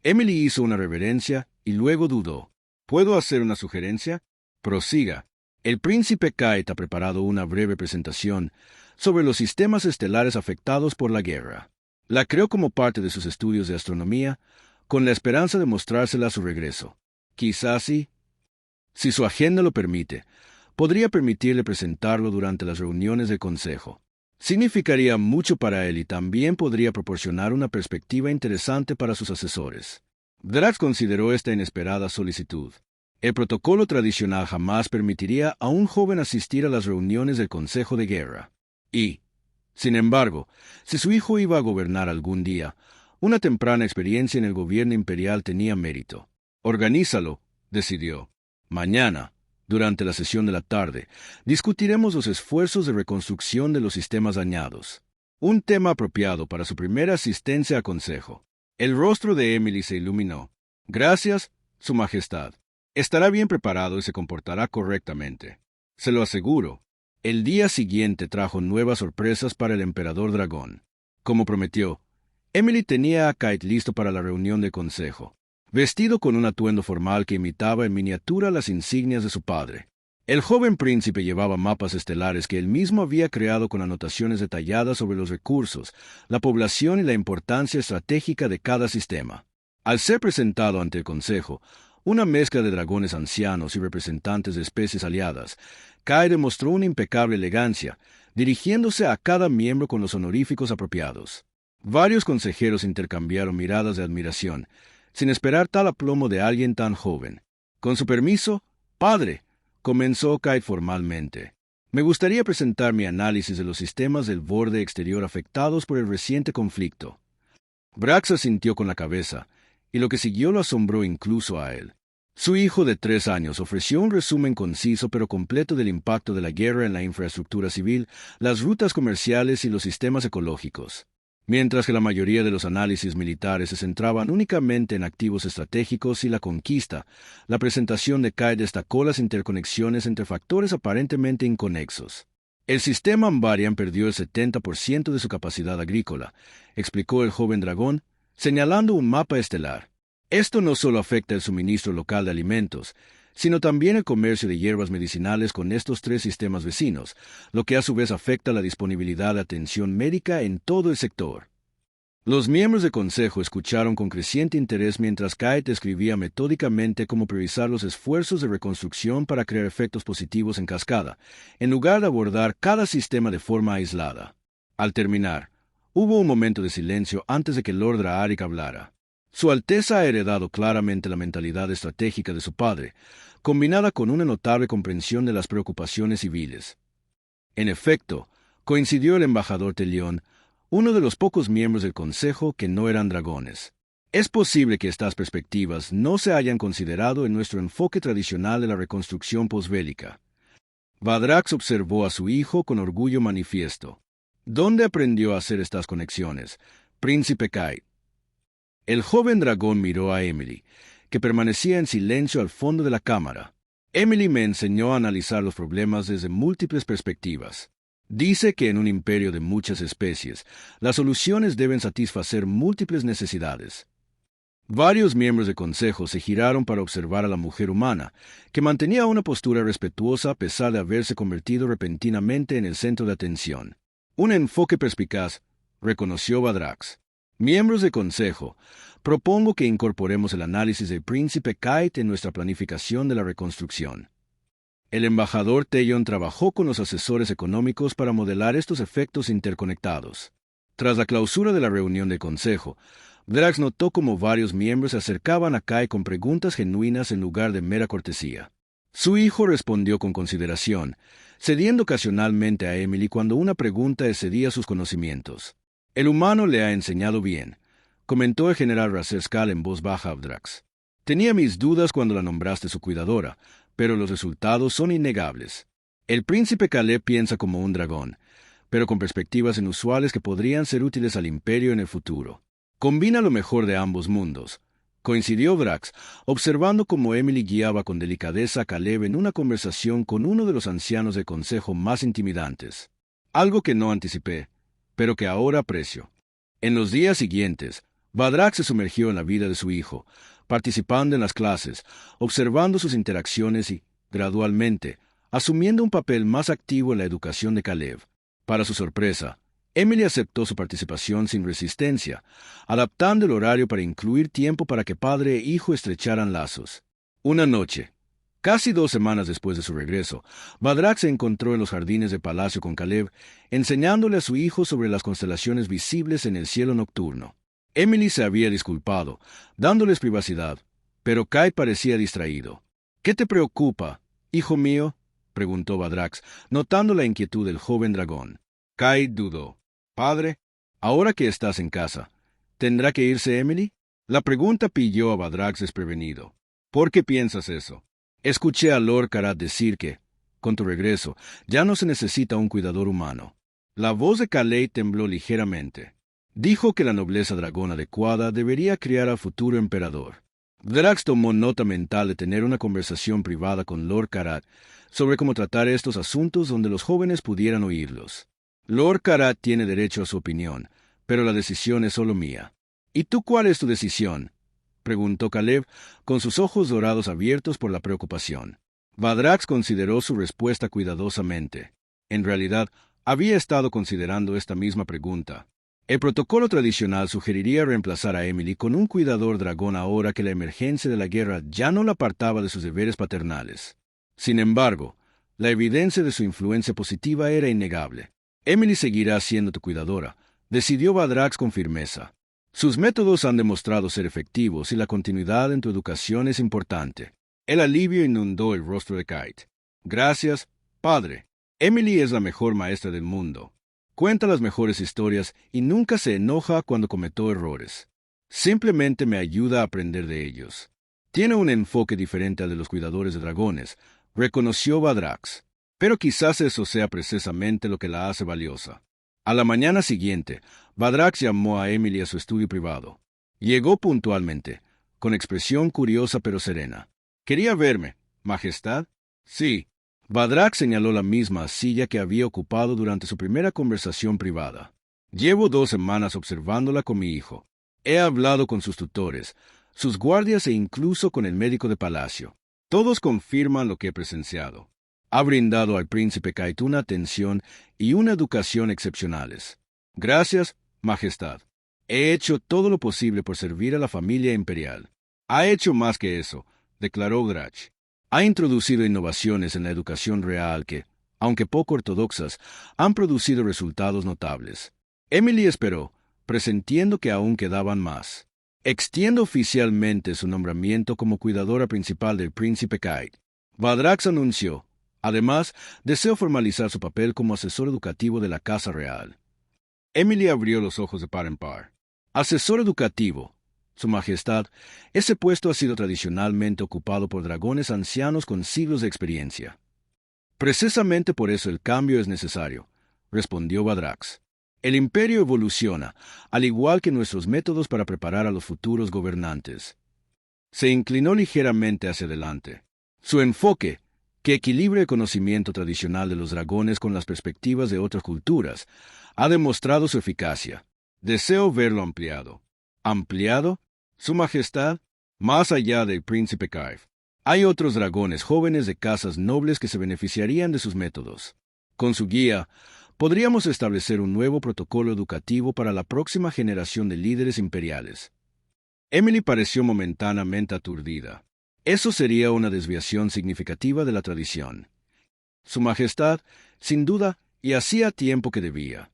Emily hizo una reverencia y luego dudó. ¿Puedo hacer una sugerencia? Prosiga. El príncipe Kite ha preparado una breve presentación sobre los sistemas estelares afectados por la guerra. La creó como parte de sus estudios de astronomía, con la esperanza de mostrársela a su regreso. Quizás sí, si su agenda lo permite, podría permitirle presentarlo durante las reuniones del Consejo. Significaría mucho para él y también podría proporcionar una perspectiva interesante para sus asesores. Drax consideró esta inesperada solicitud. El protocolo tradicional jamás permitiría a un joven asistir a las reuniones del Consejo de Guerra. Y, sin embargo, si su hijo iba a gobernar algún día, una temprana experiencia en el gobierno imperial tenía mérito. Organízalo, decidió. Mañana, durante la sesión de la tarde, discutiremos los esfuerzos de reconstrucción de los sistemas dañados. Un tema apropiado para su primera asistencia a consejo. El rostro de Emily se iluminó. Gracias, Su Majestad. Estará bien preparado y se comportará correctamente. Se lo aseguro. El día siguiente trajo nuevas sorpresas para el emperador dragón. Como prometió, Emily tenía a Kite listo para la reunión de consejo, vestido con un atuendo formal que imitaba en miniatura las insignias de su padre. El joven príncipe llevaba mapas estelares que él mismo había creado con anotaciones detalladas sobre los recursos, la población y la importancia estratégica de cada sistema. Al ser presentado ante el consejo, una mezcla de dragones ancianos y representantes de especies aliadas, Kai demostró una impecable elegancia, dirigiéndose a cada miembro con los honoríficos apropiados. Varios consejeros intercambiaron miradas de admiración, sin esperar tal aplomo de alguien tan joven. Con su permiso, padre, comenzó Kite formalmente. Me gustaría presentar mi análisis de los sistemas del borde exterior afectados por el reciente conflicto. Brax asintió con la cabeza, y lo que siguió lo asombró incluso a él. Su hijo de 3 años ofreció un resumen conciso pero completo del impacto de la guerra en la infraestructura civil, las rutas comerciales y los sistemas ecológicos. Mientras que la mayoría de los análisis militares se centraban únicamente en activos estratégicos y la conquista, la presentación de Kai destacó las interconexiones entre factores aparentemente inconexos. El sistema Ambarian perdió el 70% de su capacidad agrícola, explicó el joven dragón, señalando un mapa estelar. Esto no solo afecta el suministro local de alimentos, sino también el comercio de hierbas medicinales con estos tres sistemas vecinos, lo que a su vez afecta la disponibilidad de atención médica en todo el sector. Los miembros del consejo escucharon con creciente interés mientras Kite escribía metódicamente cómo priorizar los esfuerzos de reconstrucción para crear efectos positivos en cascada, en lugar de abordar cada sistema de forma aislada. Al terminar, hubo un momento de silencio antes de que Lord Draarik hablara. Su Alteza ha heredado claramente la mentalidad estratégica de su padre, combinada con una notable comprensión de las preocupaciones civiles. En efecto, coincidió el embajador Telión, uno de los pocos miembros del Consejo que no eran dragones. Es posible que estas perspectivas no se hayan considerado en nuestro enfoque tradicional de la reconstrucción posbélica. Vadrax observó a su hijo con orgullo manifiesto. ¿Dónde aprendió a hacer estas conexiones, Príncipe Kite? El joven dragón miró a Emily, que permanecía en silencio al fondo de la cámara. Emily me enseñó a analizar los problemas desde múltiples perspectivas. Dice que en un imperio de muchas especies, las soluciones deben satisfacer múltiples necesidades. Varios miembros del consejo se giraron para observar a la mujer humana, que mantenía una postura respetuosa a pesar de haberse convertido repentinamente en el centro de atención. Un enfoque perspicaz, reconoció Vadrax. Miembros del consejo, propongo que incorporemos el análisis del príncipe Kite en nuestra planificación de la reconstrucción. El embajador Telión trabajó con los asesores económicos para modelar estos efectos interconectados. Tras la clausura de la reunión del consejo, Vadrax notó cómo varios miembros se acercaban a Kai con preguntas genuinas en lugar de mera cortesía. Su hijo respondió con consideración, cediendo ocasionalmente a Emily cuando una pregunta excedía sus conocimientos. El humano le ha enseñado bien, comentó el general Raserskal en voz baja a Vadrax. Tenía mis dudas cuando la nombraste su cuidadora, pero los resultados son innegables. El príncipe Caleb piensa como un dragón, pero con perspectivas inusuales que podrían ser útiles al imperio en el futuro. Combina lo mejor de ambos mundos. Coincidió Vadrax, observando cómo Emily guiaba con delicadeza a Caleb en una conversación con uno de los ancianos del consejo más intimidantes. Algo que no anticipé, pero que ahora aprecio. En los días siguientes, Vadrax se sumergió en la vida de su hijo, participando en las clases, observando sus interacciones y, gradualmente, asumiendo un papel más activo en la educación de Caleb. Para su sorpresa, Emily aceptó su participación sin resistencia, adaptando el horario para incluir tiempo para que padre e hijo estrecharan lazos. Una noche, casi 2 semanas después de su regreso, Vadrax se encontró en los jardines del palacio con Caleb, enseñándole a su hijo sobre las constelaciones visibles en el cielo nocturno. Emily se había disculpado, dándoles privacidad, pero Kai parecía distraído. ¿Qué te preocupa, hijo mío?, preguntó Vadrax, notando la inquietud del joven dragón. Kai dudó. Padre, ahora que estás en casa, ¿tendrá que irse Emily? La pregunta pilló a Vadrax desprevenido. ¿Por qué piensas eso? Escuché a Lord Karat decir que, con tu regreso, ya no se necesita un cuidador humano. La voz de Kalei tembló ligeramente. Dijo que la nobleza dragón adecuada debería criar al futuro emperador. Vadrax tomó nota mental de tener una conversación privada con Lord Karat sobre cómo tratar estos asuntos donde los jóvenes pudieran oírlos. Lord Karat tiene derecho a su opinión, pero la decisión es solo mía. ¿Y tú cuál es tu decisión?, preguntó Caleb, con sus ojos dorados abiertos por la preocupación. Vadrax consideró su respuesta cuidadosamente. En realidad, había estado considerando esta misma pregunta. El protocolo tradicional sugeriría reemplazar a Emily con un cuidador dragón ahora que la emergencia de la guerra ya no la apartaba de sus deberes paternales. Sin embargo, la evidencia de su influencia positiva era innegable. Emily seguirá siendo tu cuidadora, decidió Vadrax con firmeza. Sus métodos han demostrado ser efectivos y la continuidad en tu educación es importante. El alivio inundó el rostro de Kite. Gracias, padre. Emily es la mejor maestra del mundo. Cuenta las mejores historias y nunca se enoja cuando cometió errores. Simplemente me ayuda a aprender de ellos. Tiene un enfoque diferente al de los cuidadores de dragones, reconoció Vadrax. Pero quizás eso sea precisamente lo que la hace valiosa. A la mañana siguiente, Vadrax llamó a Emily a su estudio privado. Llegó puntualmente, con expresión curiosa pero serena. ¿Quería verme, Majestad? Sí. Vadrax señaló la misma silla que había ocupado durante su primera conversación privada. Llevo 2 semanas observándola con mi hijo. He hablado con sus tutores, sus guardias e incluso con el médico de palacio. Todos confirman lo que he presenciado. Ha brindado al príncipe Kite una atención y una educación excepcionales. Gracias, Majestad. He hecho todo lo posible por servir a la familia imperial. Ha hecho más que eso, declaró Grach. Ha introducido innovaciones en la educación real que, aunque poco ortodoxas, han producido resultados notables. Emily esperó, presintiendo que aún quedaban más. Extiende oficialmente su nombramiento como cuidadora principal del príncipe Kite. Vadrax anunció. Además, deseo formalizar su papel como asesor educativo de la Casa Real. Emily abrió los ojos de par en par. Asesor educativo. Su Majestad, ese puesto ha sido tradicionalmente ocupado por dragones ancianos con siglos de experiencia. Precisamente por eso el cambio es necesario, respondió Vadrax. El imperio evoluciona, al igual que nuestros métodos para preparar a los futuros gobernantes. Se inclinó ligeramente hacia adelante. Su enfoque, que equilibra el conocimiento tradicional de los dragones con las perspectivas de otras culturas, ha demostrado su eficacia. Deseo verlo ampliado. ¿Ampliado? Su Majestad, más allá del príncipe Kite. Hay otros dragones jóvenes de casas nobles que se beneficiarían de sus métodos. Con su guía, podríamos establecer un nuevo protocolo educativo para la próxima generación de líderes imperiales. Emily pareció momentáneamente aturdida. Eso sería una desviación significativa de la tradición. Su Majestad, sin duda, y hacía tiempo que debía.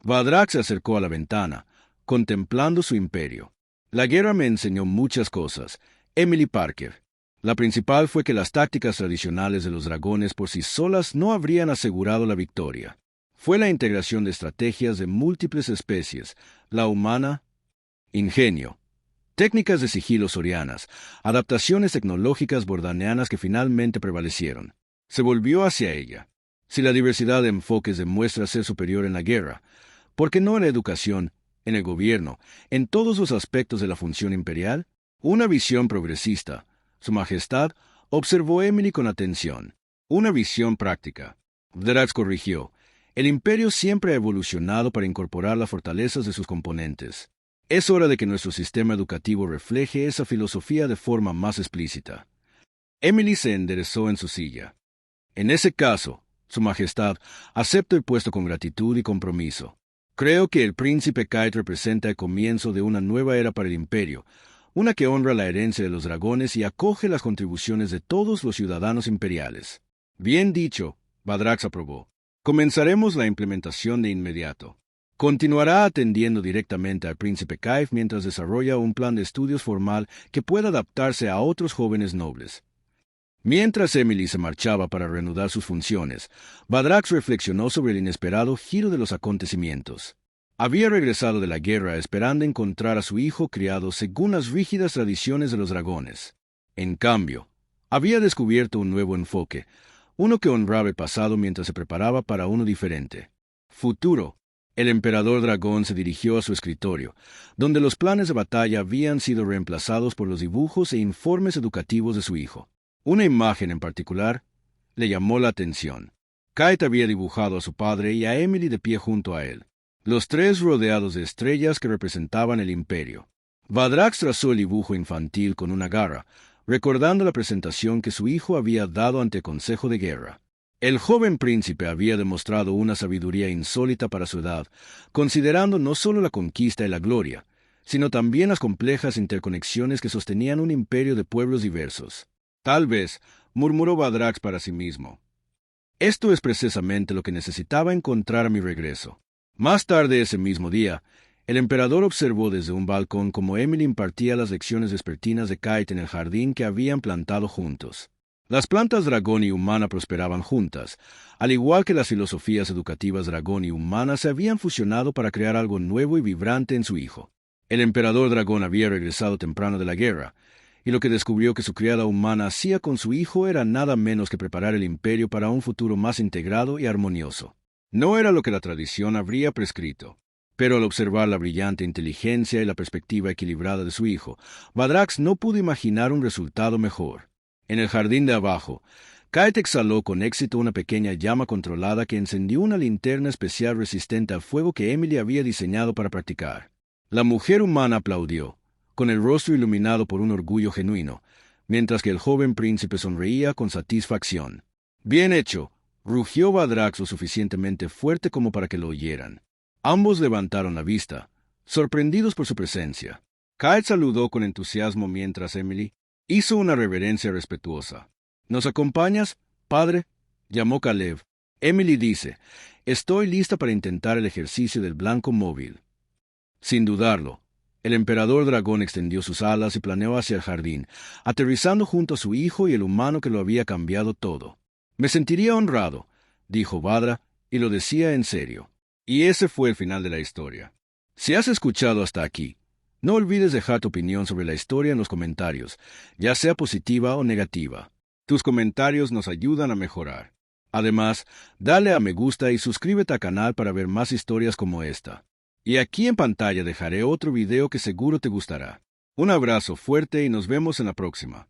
Vadrax se acercó a la ventana, contemplando su imperio. La guerra me enseñó muchas cosas, Emily Parker. La principal fue que las tácticas tradicionales de los dragones por sí solas no habrían asegurado la victoria. Fue la integración de estrategias de múltiples especies, la humana, ingenio, técnicas de sigilo sorianas, adaptaciones tecnológicas bordaneanas que finalmente prevalecieron. Se volvió hacia ella. Si la diversidad de enfoques demuestra ser superior en la guerra, ¿por qué no en la educación, en el gobierno, en todos los aspectos de la función imperial? Una visión progresista. Su Majestad observó a Emily con atención. Una visión práctica. Vadrax corrigió. El imperio siempre ha evolucionado para incorporar las fortalezas de sus componentes. Es hora de que nuestro sistema educativo refleje esa filosofía de forma más explícita. Emily se enderezó en su silla. En ese caso, Su Majestad, acepto el puesto con gratitud y compromiso. Creo que el príncipe Kite representa el comienzo de una nueva era para el imperio, una que honra la herencia de los dragones y acoge las contribuciones de todos los ciudadanos imperiales. Bien dicho, Vadrax aprobó. Comenzaremos la implementación de inmediato. Continuará atendiendo directamente al príncipe Kite mientras desarrolla un plan de estudios formal que pueda adaptarse a otros jóvenes nobles. Mientras Emily se marchaba para reanudar sus funciones, Vadrax reflexionó sobre el inesperado giro de los acontecimientos. Había regresado de la guerra esperando encontrar a su hijo criado según las rígidas tradiciones de los dragones. En cambio, había descubierto un nuevo enfoque, uno que honraba el pasado mientras se preparaba para uno diferente. Futuro. El emperador dragón se dirigió a su escritorio, donde los planes de batalla habían sido reemplazados por los dibujos e informes educativos de su hijo. Una imagen en particular le llamó la atención. Kite había dibujado a su padre y a Emily de pie junto a él, los tres rodeados de estrellas que representaban el imperio. Vadrax trazó el dibujo infantil con una garra, recordando la presentación que su hijo había dado ante el Consejo de Guerra. El joven príncipe había demostrado una sabiduría insólita para su edad, considerando no solo la conquista y la gloria, sino también las complejas interconexiones que sostenían un imperio de pueblos diversos. Tal vez, murmuró Vadrax para sí mismo. Esto es precisamente lo que necesitaba encontrar a mi regreso. Más tarde ese mismo día, el emperador observó desde un balcón cómo Emily impartía las lecciones vespertinas de Kite en el jardín que habían plantado juntos. Las plantas dragón y humana prosperaban juntas, al igual que las filosofías educativas dragón y humana se habían fusionado para crear algo nuevo y vibrante en su hijo. El emperador dragón había regresado temprano de la guerra, y lo que descubrió que su criada humana hacía con su hijo era nada menos que preparar el imperio para un futuro más integrado y armonioso. No era lo que la tradición habría prescrito, pero al observar la brillante inteligencia y la perspectiva equilibrada de su hijo, Vadrax no pudo imaginar un resultado mejor. En el jardín de abajo, Kite exhaló con éxito una pequeña llama controlada que encendió una linterna especial resistente al fuego que Emily había diseñado para practicar. La mujer humana aplaudió, con el rostro iluminado por un orgullo genuino, mientras que el joven príncipe sonreía con satisfacción. «Bien hecho», rugió Badrax lo suficientemente fuerte como para que lo oyeran. Ambos levantaron la vista, sorprendidos por su presencia. Kite saludó con entusiasmo mientras Emily hizo una reverencia respetuosa. «¿Nos acompañas, padre?», llamó Caleb. Emily dice, «Estoy lista para intentar el ejercicio del blanco móvil». Sin dudarlo, el emperador dragón extendió sus alas y planeó hacia el jardín, aterrizando junto a su hijo y el humano que lo había cambiado todo. «Me sentiría honrado», dijo Badra, y lo decía en serio. Y ese fue el final de la historia. Si has escuchado hasta aquí, no olvides dejar tu opinión sobre la historia en los comentarios, ya sea positiva o negativa. Tus comentarios nos ayudan a mejorar. Además, dale a me gusta y suscríbete al canal para ver más historias como esta. Y aquí en pantalla dejaré otro video que seguro te gustará. Un abrazo fuerte y nos vemos en la próxima.